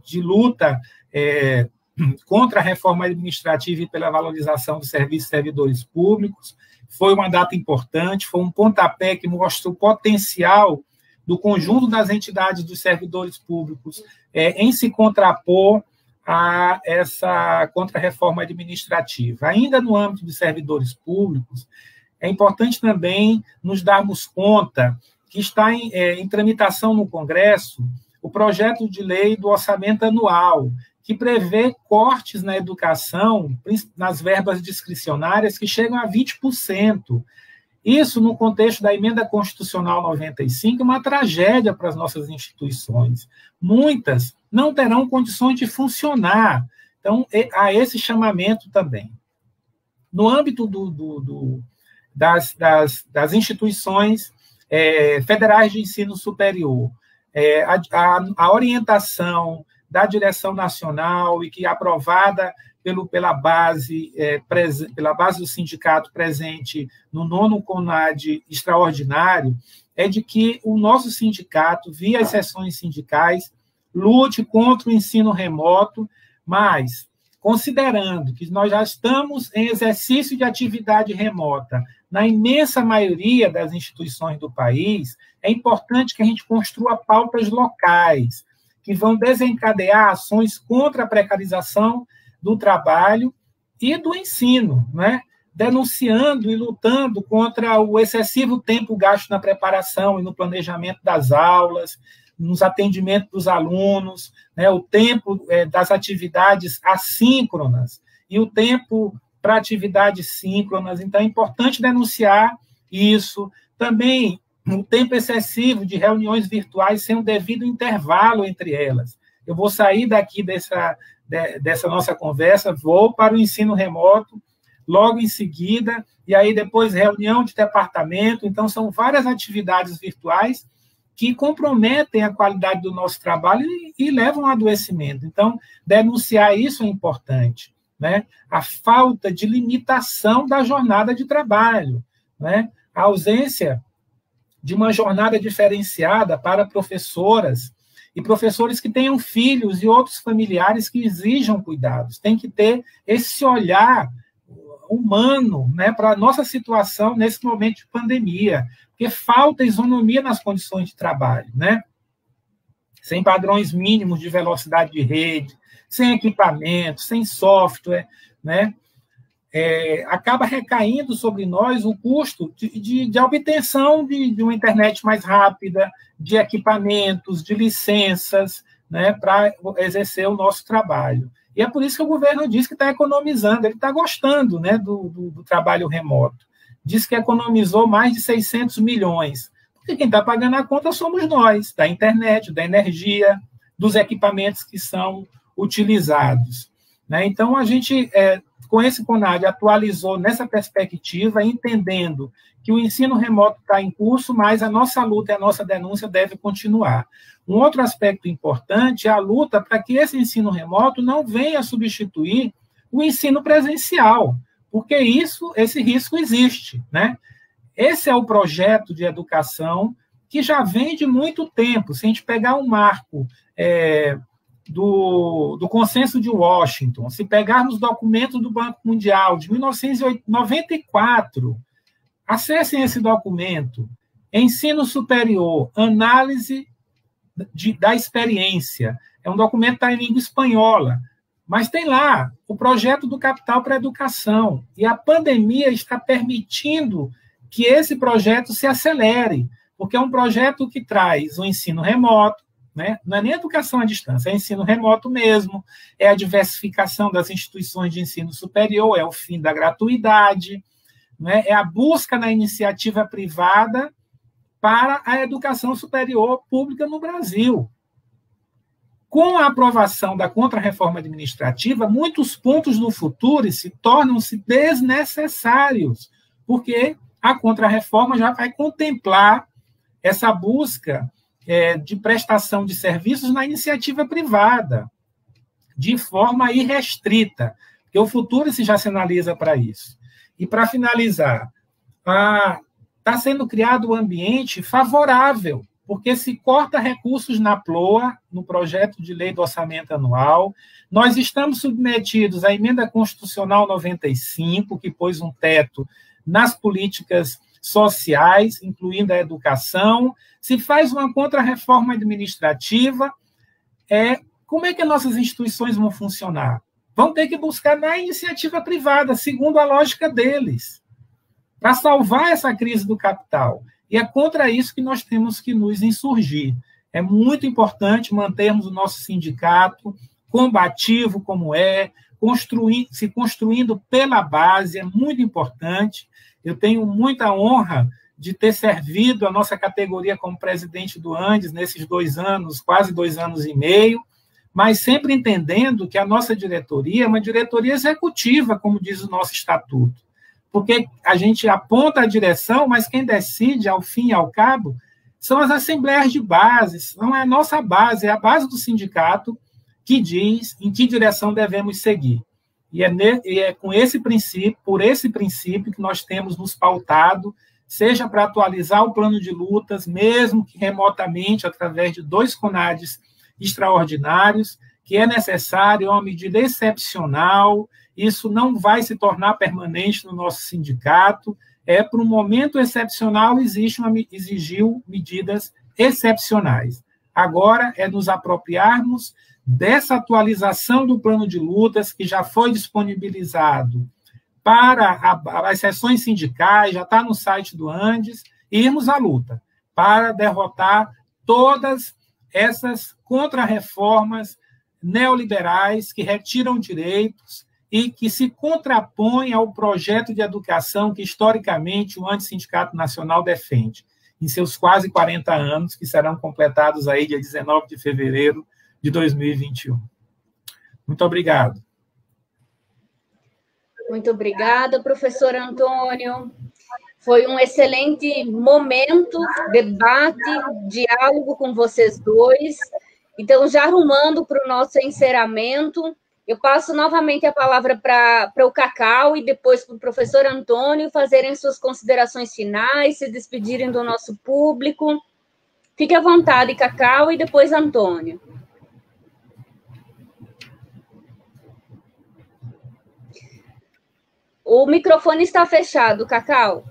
de luta contra a reforma administrativa e pela valorização dos serviços e servidores públicos. Foi uma data importante, foi um pontapé que mostra o potencial do conjunto das entidades dos servidores públicos em se contrapor a essa contra-reforma administrativa. Ainda no âmbito dos servidores públicos, é importante também nos darmos conta que está em tramitação no Congresso o projeto de lei do orçamento anual, que prevê cortes na educação, nas verbas discricionárias, que chegam a 20%. Isso, no contexto da Emenda Constitucional 95, é uma tragédia para as nossas instituições. Muitas não terão condições de funcionar. Então, há esse chamamento também. No âmbito das instituições federais de ensino superior, a orientação da direção nacional e que é aprovada pela base do sindicato presente no 9º CONAD extraordinário, é de que o nosso sindicato, via as seções sindicais, lute contra o ensino remoto, mas, considerando que nós já estamos em exercício de atividade remota na imensa maioria das instituições do país, é importante que a gente construa pautas locais, que vão desencadear ações contra a precarização do trabalho e do ensino, né? Denunciando e lutando contra o excessivo tempo gasto na preparação e no planejamento das aulas, nos atendimentos dos alunos, né? O tempo das atividades assíncronas, e o tempo para atividades síncronas. Então, é importante denunciar isso. Também, o tempo excessivo de reuniões virtuais sem um devido intervalo entre elas. Eu vou sair daqui dessa nossa conversa, vou para o ensino remoto, logo em seguida, e aí depois reunião de departamento. Então, são várias atividades virtuais que comprometem a qualidade do nosso trabalho e levam ao adoecimento. Então, denunciar isso é importante, né? A falta de limitação da jornada de trabalho, né? A ausência de uma jornada diferenciada para professoras e professores que tenham filhos e outros familiares que exijam cuidados. Tem que ter esse olhar humano, né, para a nossa situação nesse momento de pandemia, porque falta isonomia nas condições de trabalho, né? Sem padrões mínimos de velocidade de rede, sem equipamento, sem software, né? Acaba recaindo sobre nós o custo de obtenção de uma internet mais rápida, de equipamentos, de licenças, né, para exercer o nosso trabalho. E é por isso que o governo diz que está economizando, ele está gostando, né, do trabalho remoto. Diz que economizou mais de 600 milhões. Porque quem está pagando a conta somos nós, da internet, da energia, dos equipamentos que são utilizados, né? Então, a gente, com esse CONAD, atualizou nessa perspectiva, entendendo que o ensino remoto está em curso, mas a nossa luta e a nossa denúncia deve continuar. Um outro aspecto importante é a luta para que esse ensino remoto não venha substituir o ensino presencial, porque esse risco existe, né? Esse é o projeto de educação que já vem de muito tempo. Se a gente pegar um marco do Consenso de Washington, se pegarmos documentos do Banco Mundial de 1994, acessem esse documento, Ensino Superior, Análise da Experiência. É um documento que está em língua espanhola, mas tem lá o projeto do Capital para a Educação, e a pandemia está permitindo que esse projeto se acelere, porque é um projeto que traz o ensino remoto, né? Não é nem educação à distância, é ensino remoto mesmo, é a diversificação das instituições de ensino superior, é o fim da gratuidade, né? É a busca na iniciativa privada para a educação superior pública no Brasil. Com a aprovação da contrarreforma administrativa, muitos pontos no futuro tornam-se desnecessários, porque a contrarreforma já vai contemplar essa busca de prestação de serviços na iniciativa privada, de forma irrestrita, porque o futuro já se analisa para isso. E, para finalizar, está sendo criado um ambiente favorável, porque se corta recursos na PLOA, no projeto de lei do orçamento anual. Nós estamos submetidos à emenda constitucional 95, que pôs um teto nas políticas sociais, incluindo a educação. Se faz uma contrarreforma administrativa, como é que as nossas instituições vão funcionar? Vão ter que buscar na iniciativa privada, segundo a lógica deles, para salvar essa crise do capital. E é contra isso que nós temos que nos insurgir. É muito importante mantermos o nosso sindicato combativo como se construindo pela base, é muito importante. Eu tenho muita honra de ter servido a nossa categoria como presidente do Andes nesses 2 anos, quase 2 anos e meio, mas sempre entendendo que a nossa diretoria é uma diretoria executiva, como diz o nosso estatuto. Porque a gente aponta a direção, mas quem decide, ao fim e ao cabo, são as assembleias de base, não é a nossa base, é a base do sindicato que diz em que direção devemos seguir. E é com esse princípio, por esse princípio, que nós temos nos pautado, seja para atualizar o plano de lutas, mesmo que remotamente, através de 2 CONADs extraordinários, que é necessário, é uma medida excepcional. Isso não vai se tornar permanente no nosso sindicato. Para um momento excepcional, exigiu medidas excepcionais. Agora é nos apropriarmos dessa atualização do plano de lutas, que já foi disponibilizado para as seções sindicais, já está no site do Andes, e irmos à luta para derrotar todas essas contrarreformas neoliberais que retiram direitos e que se contrapõe ao projeto de educação que, historicamente, o Antissindicato Nacional defende, em seus quase 40 anos, que serão completados aí dia 19 de fevereiro de 2021. Muito obrigado. Muito obrigada, professor Antônio. Foi um excelente momento, debate, diálogo com vocês dois. Então, já arrumando para o nosso encerramento, eu passo novamente a palavra para o Cacau e depois para o professor Antônio fazerem suas considerações finais, se despedirem do nosso público. Fique à vontade, Cacau, e depois Antônio. O microfone está fechado, Cacau.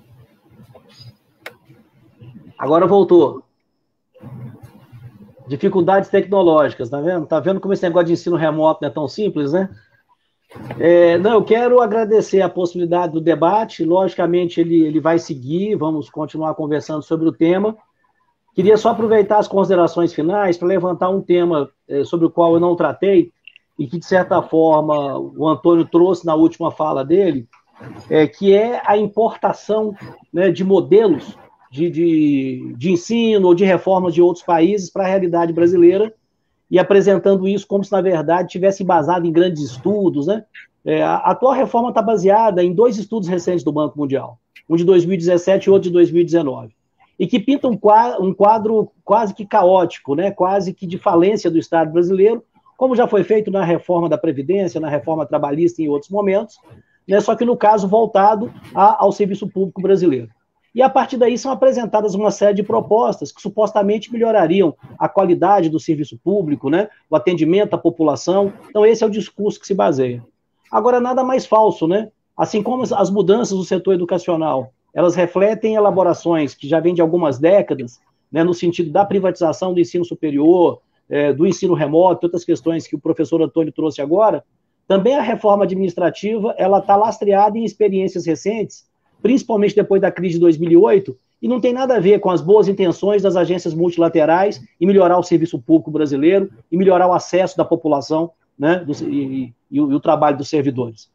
Agora voltou. Dificuldades tecnológicas, tá vendo? Tá vendo como esse negócio de ensino remoto não é tão simples, né? Não, eu quero agradecer a possibilidade do debate. Logicamente, ele vai seguir, vamos continuar conversando sobre o tema. Queria só aproveitar as considerações finais para levantar um tema sobre o qual eu não tratei e que, de certa forma, o Antônio trouxe na última fala dele, que é a importação, né, de modelos de ensino ou de reformas de outros países para a realidade brasileira e apresentando isso como se, na verdade, tivesse embasado em grandes estudos, né? A atual reforma está baseada em 2 estudos recentes do Banco Mundial, um de 2017 e outro de 2019, e que pintam um quadro quase que caótico, né? Quase que de falência do Estado brasileiro, como já foi feito na reforma da Previdência, na reforma trabalhista e em outros momentos, né? Só que no caso voltado ao serviço público brasileiro. E a partir daí são apresentadas uma série de propostas que supostamente melhorariam a qualidade do serviço público, né? O atendimento à população. Então esse é o discurso que se baseia. Agora, nada mais falso, né? Assim como as mudanças do setor educacional, elas refletem elaborações que já vêm de algumas décadas, né, no sentido da privatização do ensino superior, do ensino remoto, outras questões que o professor Antônio trouxe agora. Também a reforma administrativa, ela está lastreada em experiências recentes, principalmente depois da crise de 2008, e não tem nada a ver com as boas intenções das agências multilaterais e melhorar o serviço público brasileiro e melhorar o acesso da população, né, e o trabalho dos servidores.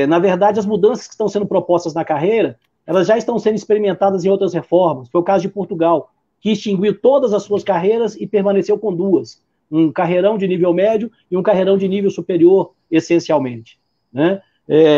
Na verdade, as mudanças que estão sendo propostas na carreira, elas já estão sendo experimentadas em outras reformas. Foi o caso de Portugal, que extinguiu todas as suas carreiras e permaneceu com 2. Um carreirão de nível médio e um carreirão de nível superior, essencialmente, né?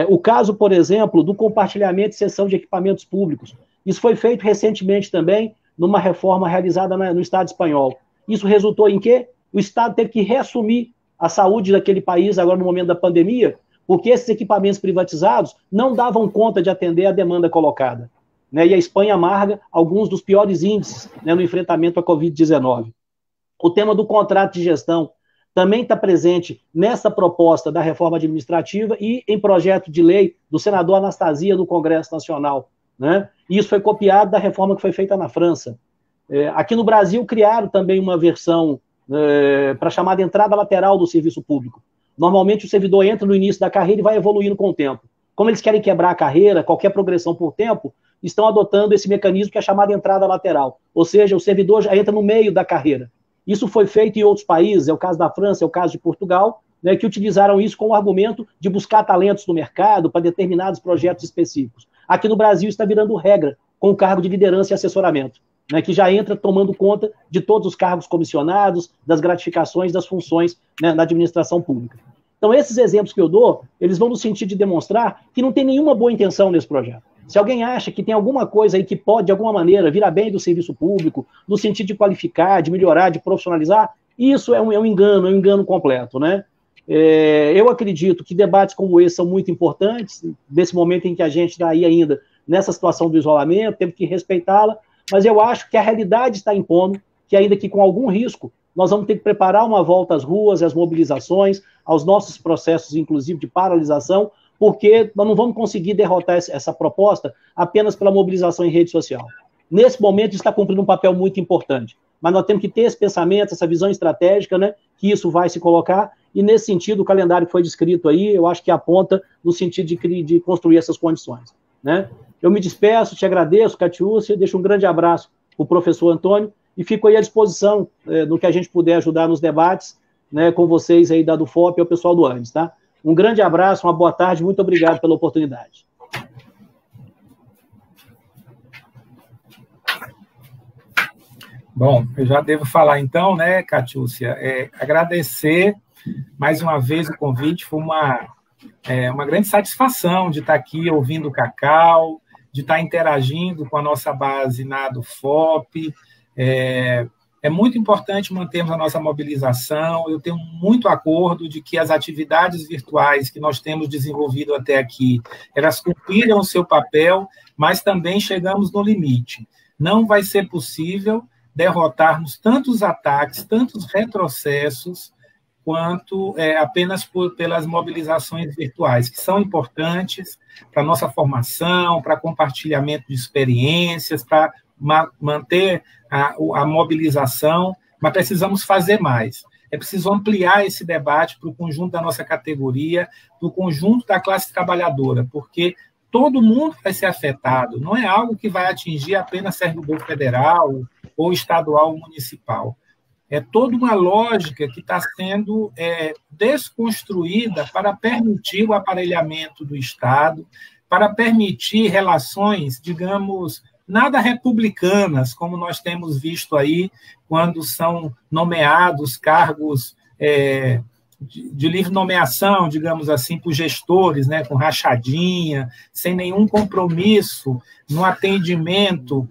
O caso, por exemplo, do compartilhamento e cessão de equipamentos públicos. Isso foi feito recentemente também numa reforma realizada no Estado espanhol. Isso resultou em quê? O Estado teve que reassumir a saúde daquele país agora no momento da pandemia, porque esses equipamentos privatizados não davam conta de atender a demanda colocada, né? E a Espanha amarga alguns dos piores índices, né, no enfrentamento à Covid-19. O tema do contrato de gestão também está presente nessa proposta da reforma administrativa e em projeto de lei do senador Anastasia no Congresso Nacional, né? E isso foi copiado da reforma que foi feita na França. Aqui no Brasil criaram também uma versão para a chamada entrada lateral do serviço público. Normalmente o servidor entra no início da carreira e vai evoluindo com o tempo. Como eles querem quebrar a carreira, qualquer progressão por tempo, estão adotando esse mecanismo que é chamada entrada lateral. Ou seja, o servidor já entra no meio da carreira. Isso foi feito em outros países, é o caso da França, é o caso de Portugal, né, que utilizaram isso com o argumento de buscar talentos no mercado para determinados projetos específicos. Aqui no Brasil está virando regra, com o cargo de liderança e assessoramento, né, que já entra tomando conta de todos os cargos comissionados, das gratificações, das funções, né, na administração pública. Então, esses exemplos que eu dou, eles vão no sentido de demonstrar que não tem nenhuma boa intenção nesse projeto. Se alguém acha que tem alguma coisa aí que pode, de alguma maneira, virar bem do serviço público, no sentido de qualificar, de melhorar, de profissionalizar, isso é um engano completo, né? Eu acredito que debates como esse são muito importantes, nesse momento em que a gente está aí ainda nessa situação do isolamento, temos que respeitá-la, mas eu acho que a realidade está impondo que, ainda que com algum risco, nós vamos ter que preparar uma volta às ruas, às mobilizações, aos nossos processos, inclusive, de paralisação, porque nós não vamos conseguir derrotar essa proposta apenas pela mobilização em rede social. Nesse momento, está cumprindo um papel muito importante, mas nós temos que ter esse pensamento, essa visão estratégica, né, que isso vai se colocar, e nesse sentido, o calendário que foi descrito aí, eu acho que aponta no sentido de construir essas condições, né? Eu me despeço, te agradeço, Catiúcia, deixo um grande abraço para o professor Antônio, e fico aí à disposição no que a gente puder ajudar nos debates, né, com vocês aí da UFOP e o pessoal do ANDES, tá? Um grande abraço, uma boa tarde, muito obrigado pela oportunidade. Bom, eu já devo falar então, né, Catiúcia, agradecer mais uma vez o convite, foi uma grande satisfação de estar aqui ouvindo o Cacau, de estar interagindo com a nossa base na do FOP. É muito importante mantermos a nossa mobilização. Eu tenho muito acordo de que as atividades virtuais que nós temos desenvolvido até aqui, elas cumpriram o seu papel, mas também chegamos no limite. Não vai ser possível derrotarmos tantos ataques, tantos retrocessos, quanto apenas pelas mobilizações virtuais, que são importantes para a nossa formação, para compartilhamento de experiências, para manter a mobilização, mas precisamos fazer mais. É preciso ampliar esse debate para o conjunto da nossa categoria, para o conjunto da classe trabalhadora, porque todo mundo vai ser afetado, não é algo que vai atingir apenas servidor federal ou estadual ou municipal. É toda uma lógica que está sendo desconstruída para permitir o aparelhamento do Estado, para permitir relações, digamos, nada republicanas, como nós temos visto aí, quando são nomeados cargos de livre nomeação, digamos assim, por gestores, né, com rachadinha, sem nenhum compromisso no atendimento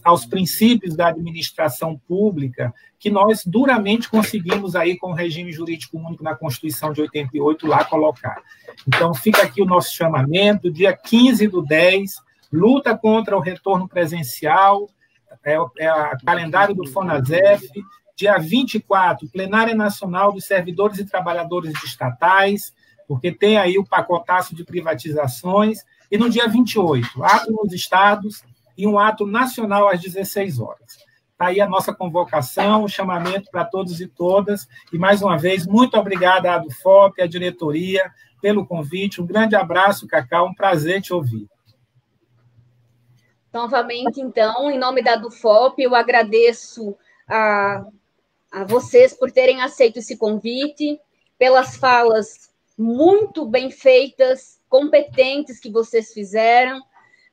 aos princípios da administração pública, que nós duramente conseguimos aí com o regime jurídico único na Constituição de 88 lá colocar. Então, fica aqui o nosso chamamento, dia 15/10, luta contra o retorno presencial, o calendário do FONASEF, dia 24, plenária nacional dos servidores e trabalhadores de estatais, porque tem aí o pacotaço de privatizações, e no dia 28, ato nos estados e um ato nacional às 16 horas. Está aí a nossa convocação, o chamamento para todos e todas, e mais uma vez, muito obrigada à do FOP, à diretoria, pelo convite, um grande abraço, Cacau, um prazer te ouvir. Novamente, então, em nome da DUFOP, eu agradeço a vocês por terem aceito esse convite, pelas falas muito bem feitas, competentes que vocês fizeram,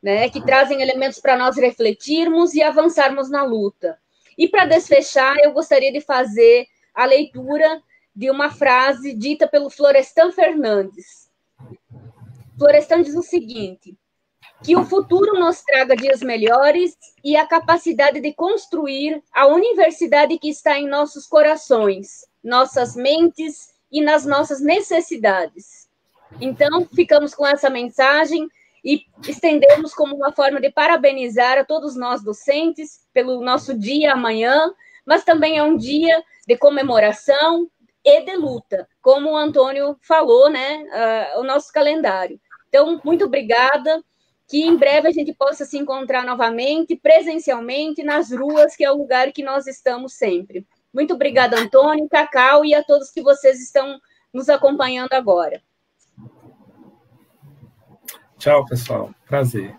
né, que trazem elementos para nós refletirmos e avançarmos na luta. E para desfechar, eu gostaria de fazer a leitura de uma frase dita pelo Florestan Fernandes. Florestan diz o seguinte: que o futuro nos traga dias melhores e a capacidade de construir a universidade que está em nossos corações, nossas mentes e nas nossas necessidades. Então, ficamos com essa mensagem e estendemos como uma forma de parabenizar a todos nós docentes pelo nosso dia amanhã, mas também é um dia de comemoração e de luta, como o Antônio falou, né, o nosso calendário. Então, muito obrigada, que em breve a gente possa se encontrar novamente, presencialmente, nas ruas, que é o lugar que nós estamos sempre. Muito obrigada, Antônio, Cacau, e a todos que vocês estão nos acompanhando agora. Tchau, pessoal. Prazer.